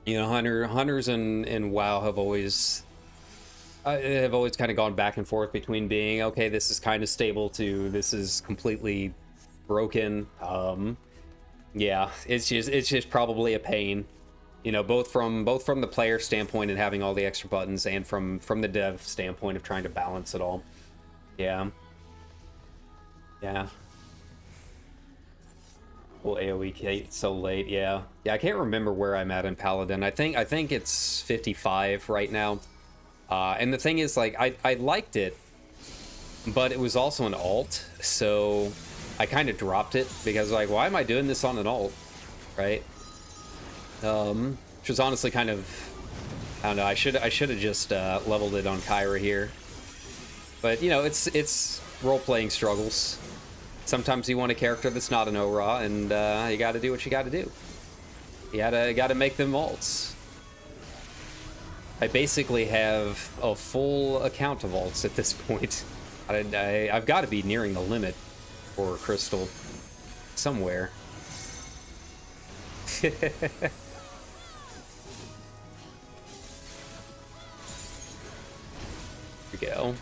You know, hunters in WoW have always kind of gone back and forth between being, okay, this is kind of stable, to this is completely broken. Yeah, it's just probably a pain, you know, both from the player standpoint and having all the extra buttons, and from the dev standpoint of trying to balance it all. Yeah. Well, AoE Kate so late, yeah. I can't remember where I'm at in Paladin. I think it's 55 right now. And the thing is, like, I liked it, but it was also an alt, so I kind of dropped it because, like, why am I doing this on an alt, right? Which was honestly kind of, I don't know. I should have just leveled it on Kyra here, but you know, it's role-playing struggles. Sometimes you want a character that's not an Ora, and you got to do what you got to do. You gotta make them alts. I basically have a full account of alts at this point. I've got to be nearing the limit for Crystal somewhere. Here we go.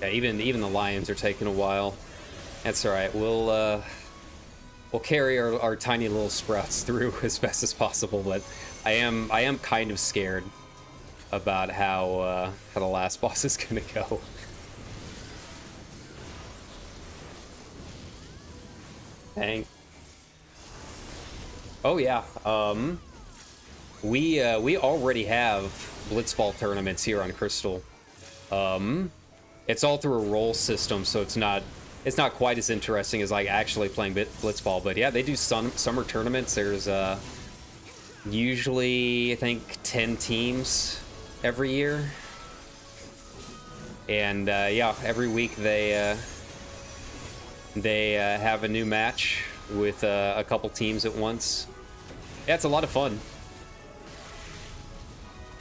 Yeah, even the lions are taking a while. That's all right. We'll carry our tiny little sprouts through as best as possible. But I am kind of scared about how the last boss is gonna go. Dang. Oh yeah. We already have Blitzball tournaments here on Crystal. It's all through a roll system, so it's not quite as interesting as like actually playing Blitzball. But yeah, they do summer tournaments. There's usually I think 10 teams every year, and yeah, every week they have a new match with a couple teams at once. Yeah, it's a lot of fun.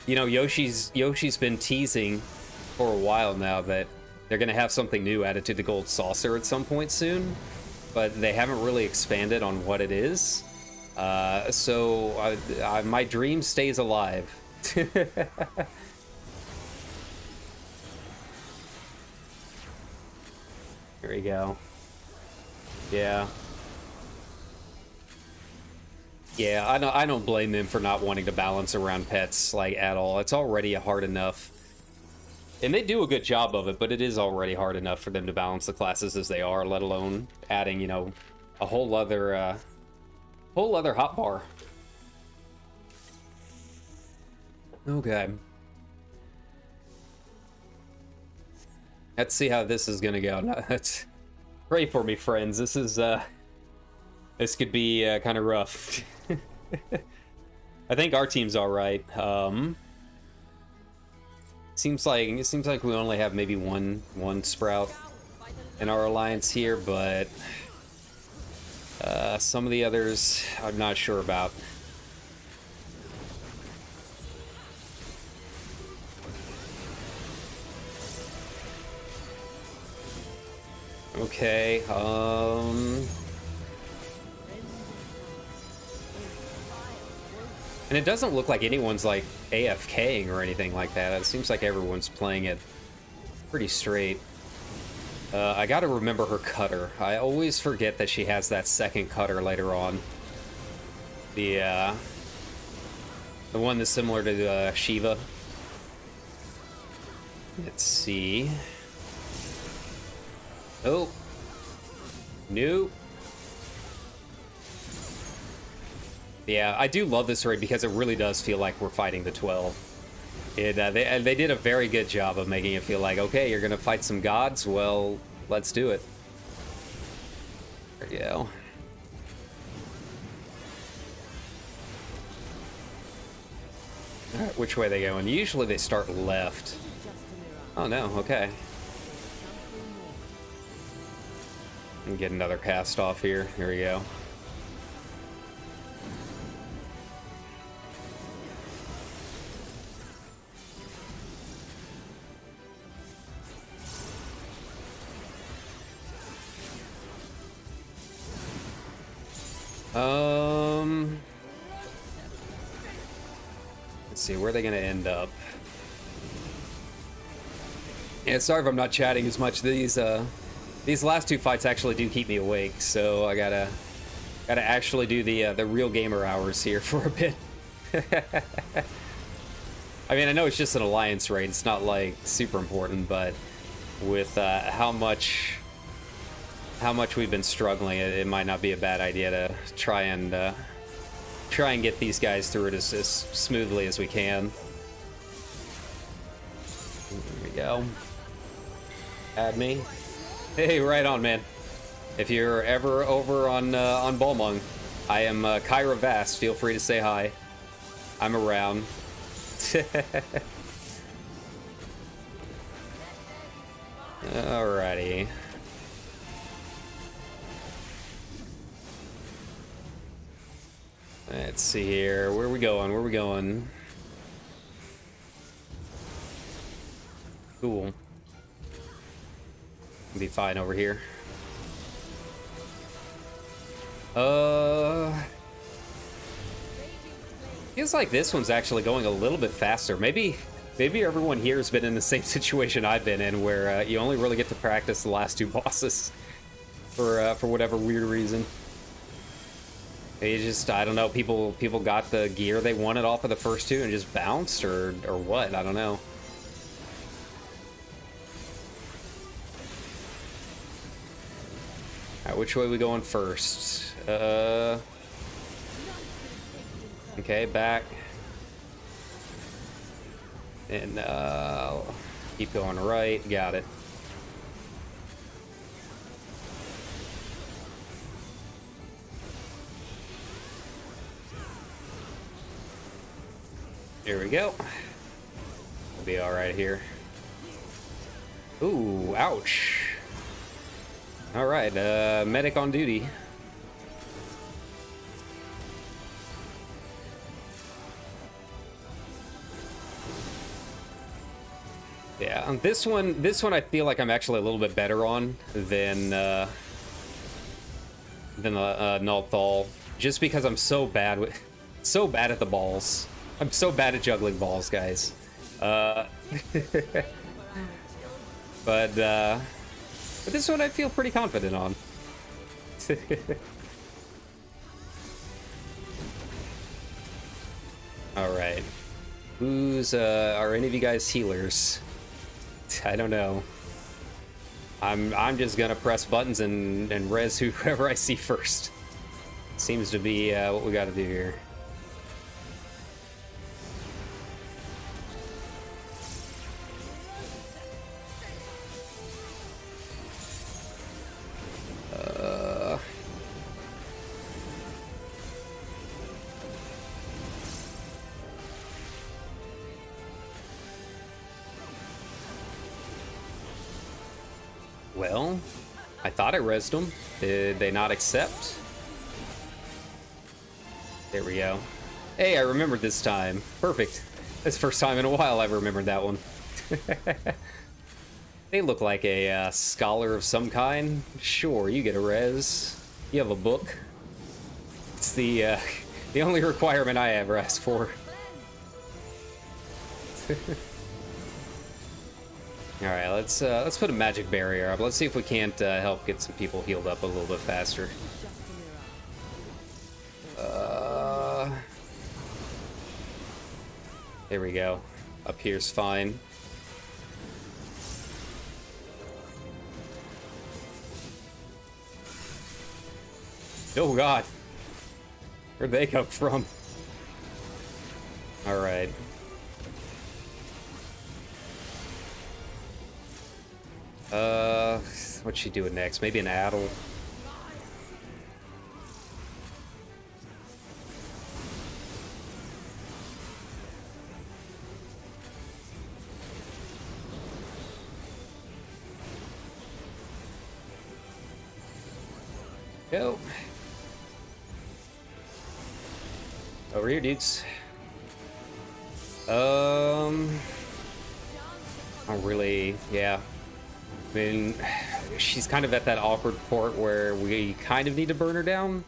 You know, Yoshi's been teasing for a while now that they're gonna have something new added to the Gold Saucer at some point soon, but they haven't really expanded on what it is. So my dream stays alive. Here we go. Yeah. Yeah, I don't blame them for not wanting to balance around pets, like, at all. It's already hard enough. And they do a good job of it, but it is already hard enough for them to balance the classes as they are, let alone adding, you know, a whole other hotbar. Okay. Let's see how this is gonna go. Let's pray for me, friends. This is this could be kind of rough. I think our team's all right. Seems like we only have maybe one sprout in our alliance here, but some of the others I'm not sure about. Okay, And it doesn't look like anyone's like AFKing or anything like that. It seems like everyone's playing it pretty straight. I gotta remember her cutter. I always forget that she has that second cutter later on. The one that's similar to Shiva. Let's see. Oh. Nope. Yeah, I do love this raid because it really does feel like we're fighting the 12. They did a very good job of making it feel like, okay, you're gonna fight some gods? Well, let's do it. There you go. Alright, which way are they going? Usually they start left. Oh no, okay. And get another cast off here. Here we go. Let's see, where are they gonna end up? Yeah, sorry if I'm not chatting as much. These last two fights actually do keep me awake, so I gotta actually do the real gamer hours here for a bit. I mean, I know it's just an alliance raid. It's not like super important, but with how much we've been struggling, it might not be a bad idea to try and get these guys through it as smoothly as we can. There we go. Add me. Hey, right on, man. If you're ever over on Balmung, I am Kyra Vast. Feel free to say hi. I'm around. Alrighty. Let's see here. Where are we going? Where are we going? Cool. Be fine over here. Feels like this one's actually going a little bit faster. Maybe everyone here has been in the same situation I've been in, where you only really get to practice the last two bosses for whatever weird reason. They just, I don't know, people got the gear they wanted off of the first two and just bounced, or what? I don't know. Alright, which way are we going first? Okay, back. And keep going right. Got it. Here we go. We'll be alright here. Ooh, ouch. Alright, medic on duty. Yeah, this one I feel like I'm actually a little bit better on than Nalthal, just because I'm so bad at the balls. I'm so bad at juggling balls, guys. But this one I feel pretty confident on. Alright. Are any of you guys healers? I don't know. I'm just gonna press buttons and res whoever I see first. Seems to be what we gotta do here. Well, I thought I rezzed them. Did they not accept? There we go. Hey, I remembered this time. Perfect. That's the first time in a while I've remembered that one. They look like a scholar of some kind. Sure, you get a res. You have a book. It's the The only requirement I ever asked for. All right, let's put a magic barrier up. Let's see if we can't help get some people healed up a little bit faster. There we go. Up here's fine. Oh God, where'd they come from? All right. What's she doing next? Maybe an addle. Go. Over here, dudes. Not really, yeah. I mean, she's kind of at that awkward part where we kind of need to burn her down,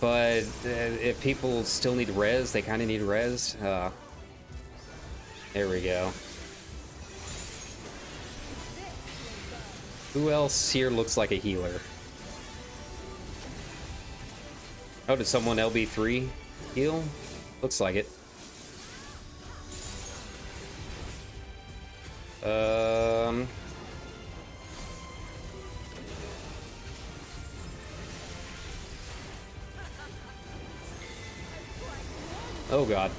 but if people still need res, they kind of need res. There we go. Who else here looks like a healer? Oh, did someone LB3 heal? Looks like it. Oh God.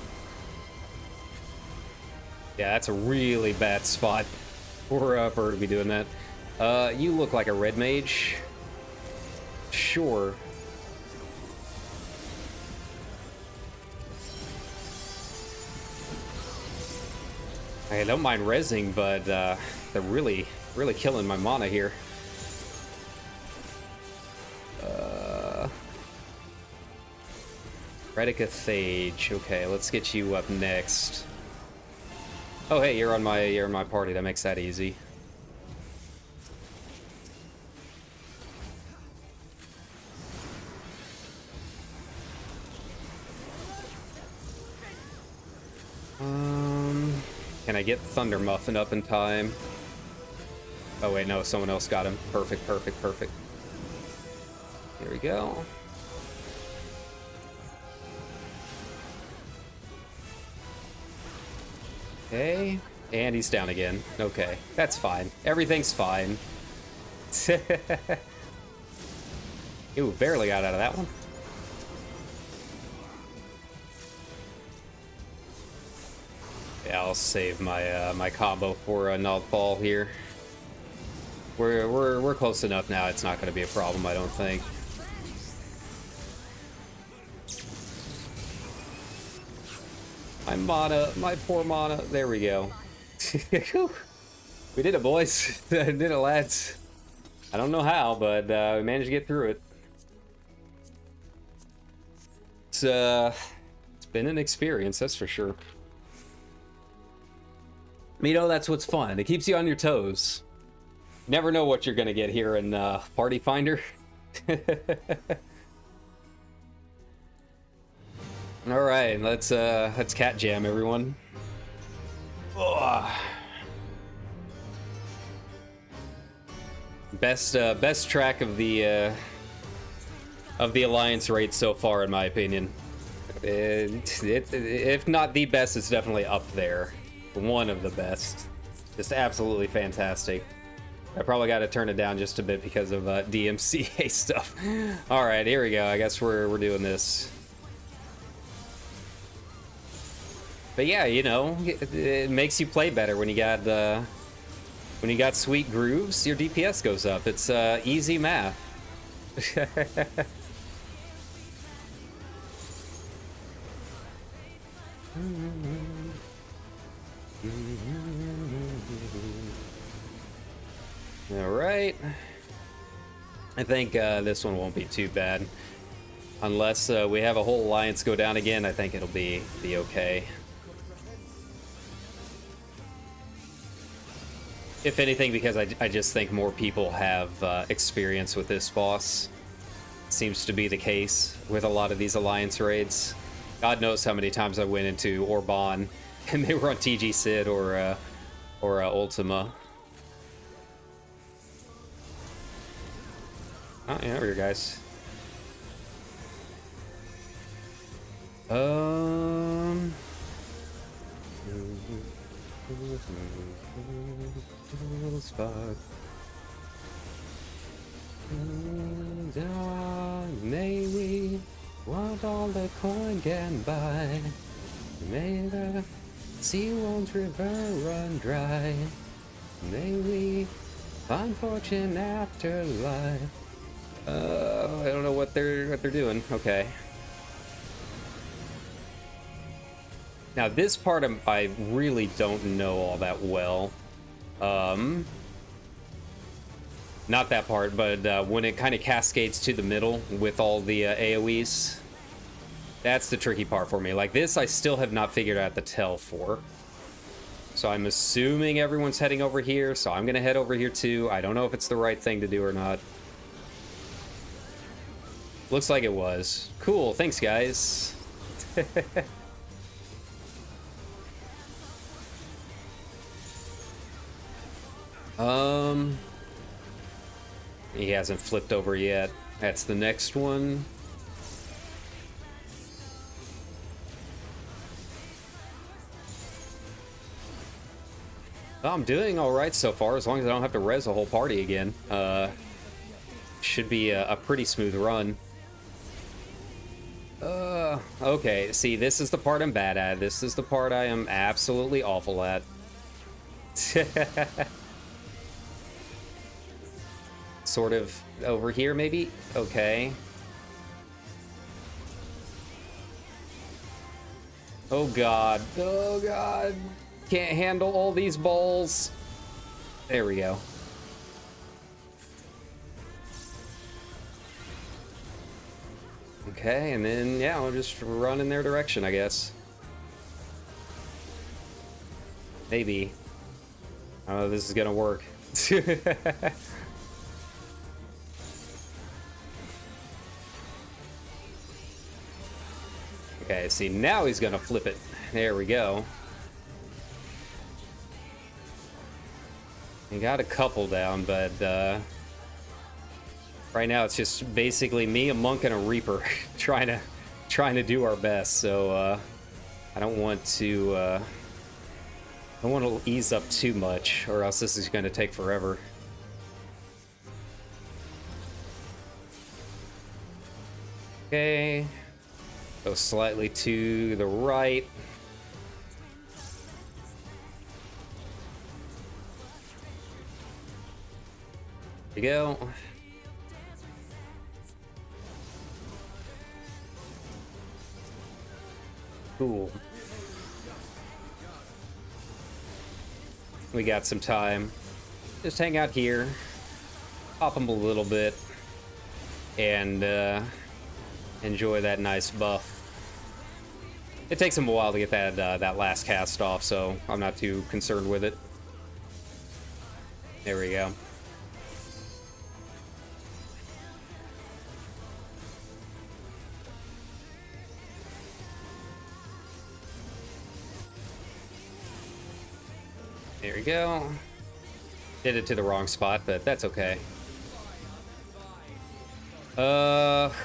Yeah, that's a really bad spot for her to be doing that. You look like a red mage. Sure. I don't mind rezzing, but they're really killing my mana here. Eureka Thage. Okay, let's get you up next. Oh hey, you're on my party. That makes that easy. Can I get Thunder Muffin up in time? Oh wait, no, someone else got him. Perfect, perfect, perfect. Here we go. Okay, and he's down again. Okay, that's fine. Everything's fine. Ooh, barely got out of that one. Yeah, I'll save my my combo for a Nodball here. We're close enough now. It's not going to be a problem, I don't think. My mana, my poor mana. There we go. We did it, boys. We did it, lads. I don't know how, but we managed to get through it. It's been an experience, that's for sure. You know, that's what's fun. It keeps you on your toes. Never know what you're gonna get here in Party Finder. All right, let's cat jam, everyone. Ugh. Best track of the Alliance raid so far, in my opinion. If not the best, it's definitely up there. One of the best. Just absolutely fantastic. I probably got to turn it down just a bit because of DMCA stuff. All right, here we go. I guess we're doing this. But yeah, you know, it makes you play better when you got sweet grooves. Your DPS goes up. It's easy math. All right. I think this one won't be too bad. Unless we have a whole alliance go down again, I think it'll be okay. If anything, because I just think more people have experience with this boss. Seems to be the case with a lot of these alliance raids. God knows how many times I went into Orban and they were on TG Sid or Ultima. Oh, yeah, over here, guys. Spot. May we want all the coin can buy. May the sea won't river run dry. May we find fortune after life. I don't know what they're doing. Okay. Now this part I really don't know all that well. Not that part, but when it kind of cascades to the middle with all the AoEs, that's the tricky part for me. Like this, I still have not figured out the tell for. So I'm assuming everyone's heading over here, so I'm gonna head over here too. I don't know if it's the right thing to do or not. Looks like it was. Cool, thanks guys. He hasn't flipped over yet. That's the next one. I'm doing all right so far, as long as I don't have to res a whole party again. Should be a pretty smooth run. Okay, see, this is the part I'm bad at. This is the part I am absolutely awful at. Sort of over here, maybe? Okay. Oh god. Oh god. Can't handle all these balls. There we go. Okay, and then, yeah, I'll just run in their direction, I guess. Maybe. I don't know if this is gonna work. Okay, see, now he's gonna flip it. There we go. He got a couple down, but right now it's just basically me, a monk, and a reaper trying to do our best. So I don't want to ease up too much, or else this is going to take forever. Okay, go slightly to the right. There you go. Cool. We got some time. Just hang out here, pop them a little bit, and enjoy that nice buff. It takes them a while to get that last cast off, so I'm not too concerned with it. There we go. There we go. Did it to the wrong spot, but that's okay.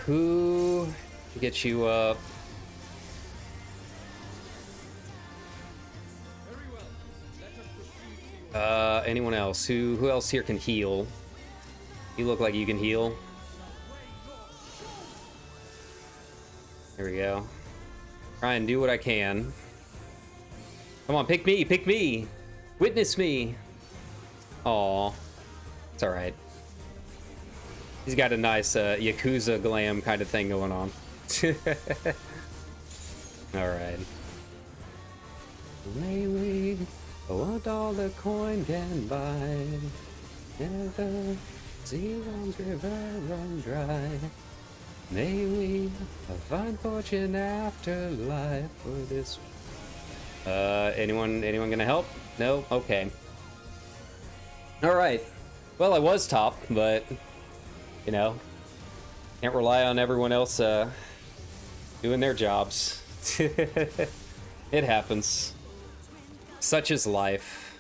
Who gets you up? Anyone else? Who else here can heal? You look like you can heal. There we go. Try and do what I can. Come on, pick me, pick me! Witness me! Aw. It's alright. He's got a nice Yakuza glam kind of thing going on. Alright. May we want all the coin can buy. Never see one's river run dry. May we find fortune after life for this. Anyone gonna help? No? Okay. Alright. Well, I was top, but, you know, Can't rely on everyone else doing their jobs. It happens. Such is life.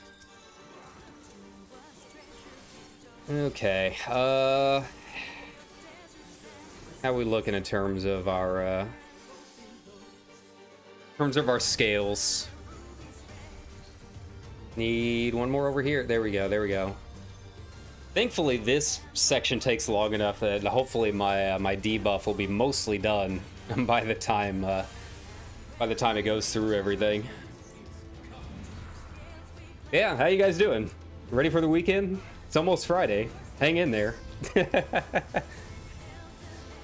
Okay. How are we looking in terms of our scales? Need one more over here. There we go. There we go. Thankfully, this section takes long enough that hopefully my debuff will be mostly done by the time it goes through everything. Yeah, how you guys doing? Ready for the weekend? It's almost Friday. Hang in there.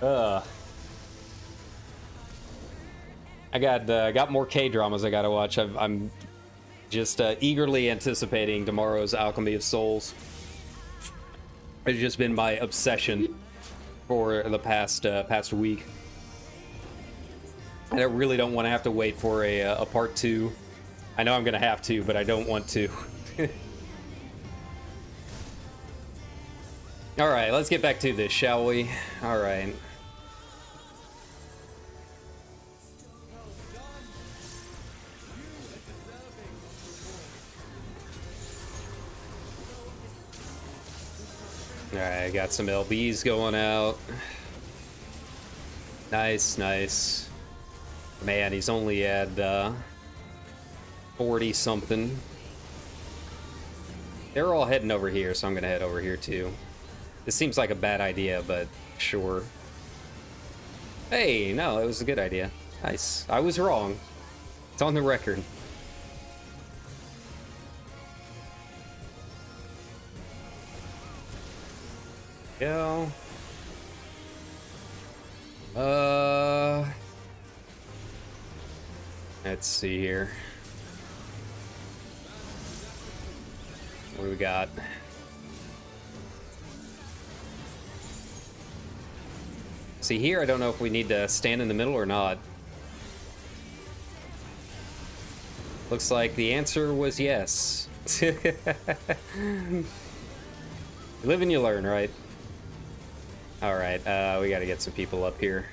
I got more K-dramas I gotta watch. I'm just eagerly anticipating tomorrow's Alchemy of Souls. It's just been my obsession for the past week. And I really don't want to have to wait for a part 2. I know I'm gonna have to, but I don't want to. All right, let's get back to this, shall we? All right. Alright, I got some LBs going out. Nice, nice. Man, he's only at 40 something. They're all heading over here, so I'm gonna head over here too. This seems like a bad idea, but sure. Hey, no, it was a good idea. Nice. I was wrong. It's on the record. Go. Let's see here. What do we got? See here, I don't know if we need to stand in the middle or not. Looks like the answer was yes. You live and you learn, right? Alright, we gotta get some people up here.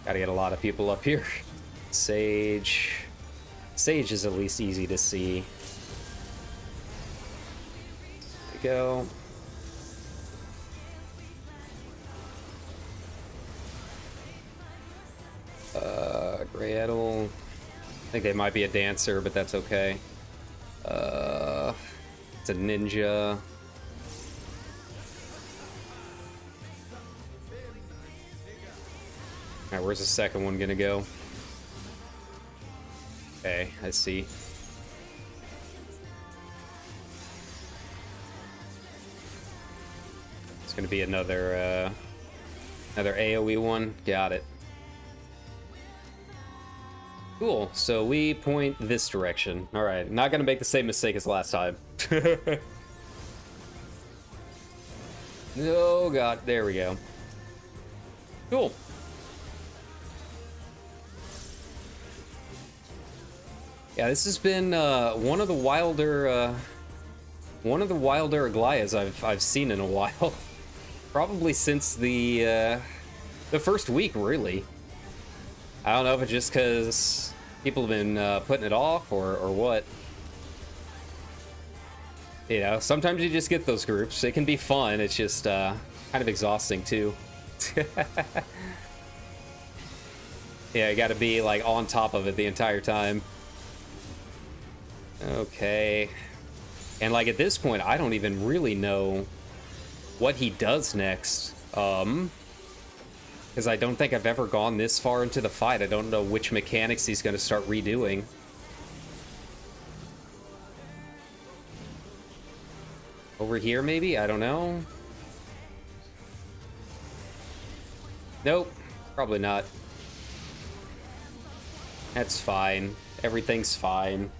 Gotta get a lot of people up here. Sage. Sage is at least easy to see. There we go. Gretel. I think they might be a dancer, but that's okay. It's a ninja. Alright, where's the second one gonna go? Okay, I see. It's gonna be another AoE one. Got it. Cool, so we point this direction. Alright, not gonna make the same mistake as last time. Oh god, there we go. Cool. Yeah, this has been one of the wilder Aglayas I've seen in a while. Probably since the first week, really. I don't know if it's just because people have been putting it off or what. You know, sometimes you just get those groups. It can be fun. It's just kind of exhausting too. Yeah, you got to be like on top of it the entire time. Okay. And like at this point, I don't even really know what he does next. Because I don't think I've ever gone this far into the fight. I don't know which mechanics he's going to start redoing. Over here, maybe? I don't know. Nope. Probably not. That's fine. Everything's fine.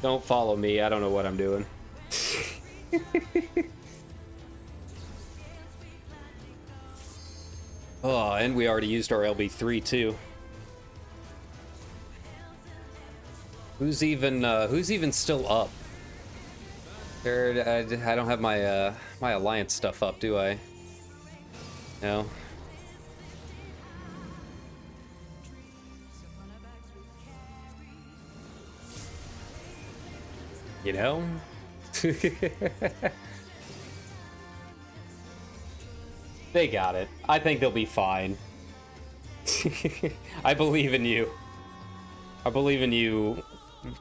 Don't follow me. I don't know what I'm doing. Oh, and we already used our LB3 too. Who's even still up? I don't have my my alliance stuff up, do I? No. You know? They got it. I think they'll be fine. I believe in you. I believe in you,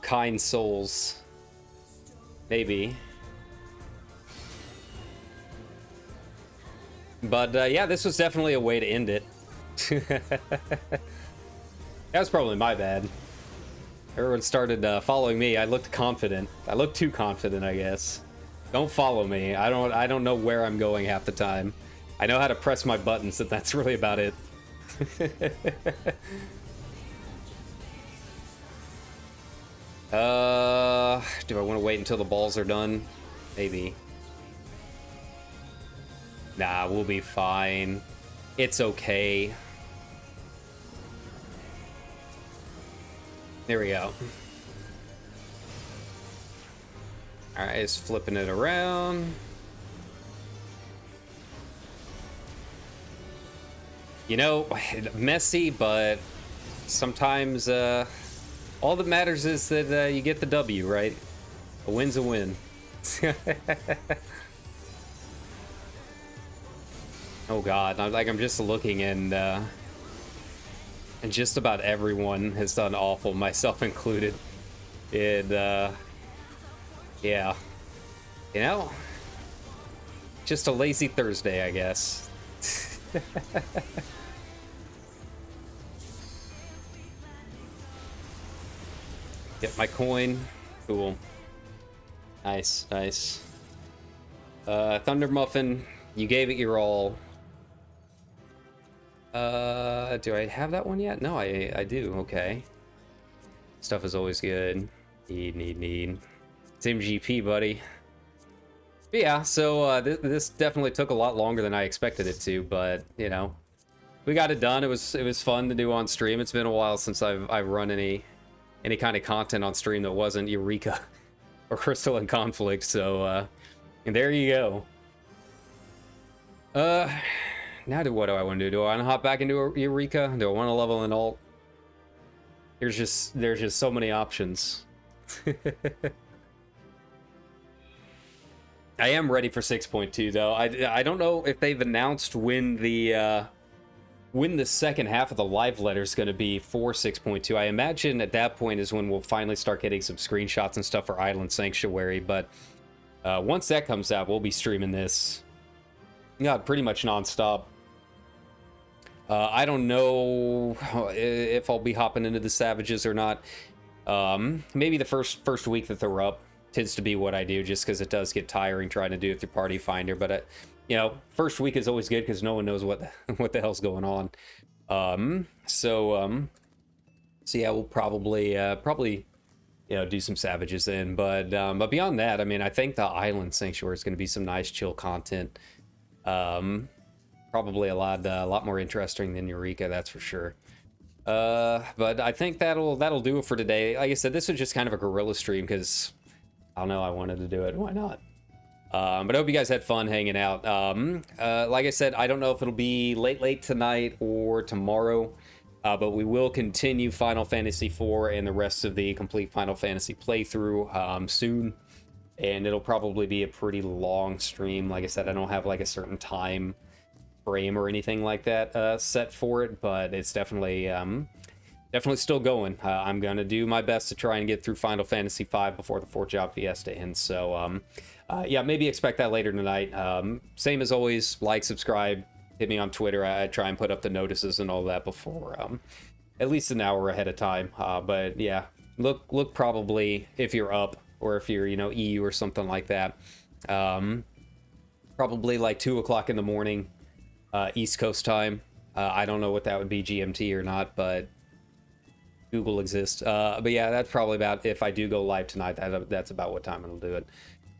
kind souls. Maybe. But yeah, this was definitely a way to end it. That was probably my bad. Everyone started following me. I looked confident. I looked too confident, I guess. Don't follow me. I don't know where I'm going half the time. I know how to press my buttons, and that's really about it. Do I want to wait until the balls are done? Maybe. Nah, we'll be fine. It's okay. There we go. Alright, it's flipping it around. You know, messy, but sometimes all that matters is that you get the W, right? A win's a win. Oh god, I'm just looking and just about everyone has done awful, myself included. And yeah. You know, just a lazy Thursday, I guess. Get my coin. Cool. Nice, nice. Thunder Muffin, you gave it your all. Do I have that one yet? No, I do. Okay. Stuff is always good. Need. Same GP, buddy. But yeah, so this definitely took a lot longer than I expected it to, but you know, we got it done. It was fun to do on stream. It's been a while since I've run any kind of content on stream that wasn't Eureka or Crystalline Conflict. So and there you go. Now what do I want to do? Do I want to hop back into Eureka? Do I want to level an alt? There's just so many options. I am ready for 6.2 though. I don't know if they've announced when the second half of the live letter is going to be for 6.2. I imagine at that point is when we'll finally start getting some screenshots and stuff for Island Sanctuary. But once that comes out, we'll be streaming this. God, pretty much nonstop. I don't know if I'll be hopping into the Savages or not. Maybe the first week that they're up tends to be what I do, just because it does get tiring trying to do it through Party Finder. But you know, first week is always good because no one knows what the hell's going on. So yeah, we'll probably you know, do some Savages then. But beyond that, I mean, I think the Island Sanctuary is going to be some nice chill content. Probably a lot more interesting than Eureka, that's for sure. But I think that'll do it for today. Like I said, this was just kind of a guerrilla stream because I don't know, I wanted to do it. Why not? But I hope you guys had fun hanging out. Like I said, I don't know if it'll be late tonight or tomorrow, but we will continue Final Fantasy IV and the rest of the complete Final Fantasy playthrough soon. And it'll probably be a pretty long stream. Like I said, I don't have like a certain time frame or anything like that set for it, but it's definitely still going. I'm gonna do my best to try and get through Final Fantasy V before the 4th Job Fiesta ends. So yeah, maybe expect that later tonight. Same as always, like, subscribe, hit me on Twitter. I try and put up the notices and all that before at least an hour ahead of time. But yeah, look probably if you're up, or if you're, you know, EU or something like that, probably like 2 o'clock in the morning, East Coast time. I don't know what that would be, GMT or not, but Google exists. But yeah, that's probably about, if I do go live tonight, that's about what time I'll do it.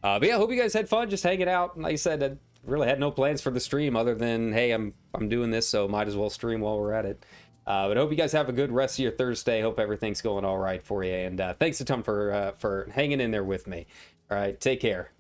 But yeah, I hope you guys had fun just hanging out. Like I said, I really had no plans for the stream other than, hey, I'm doing this, so might as well stream while we're at it. But I hope you guys have a good rest of your Thursday. Hope everything's going all right for you. And thanks a ton for hanging in there with me. All right, take care.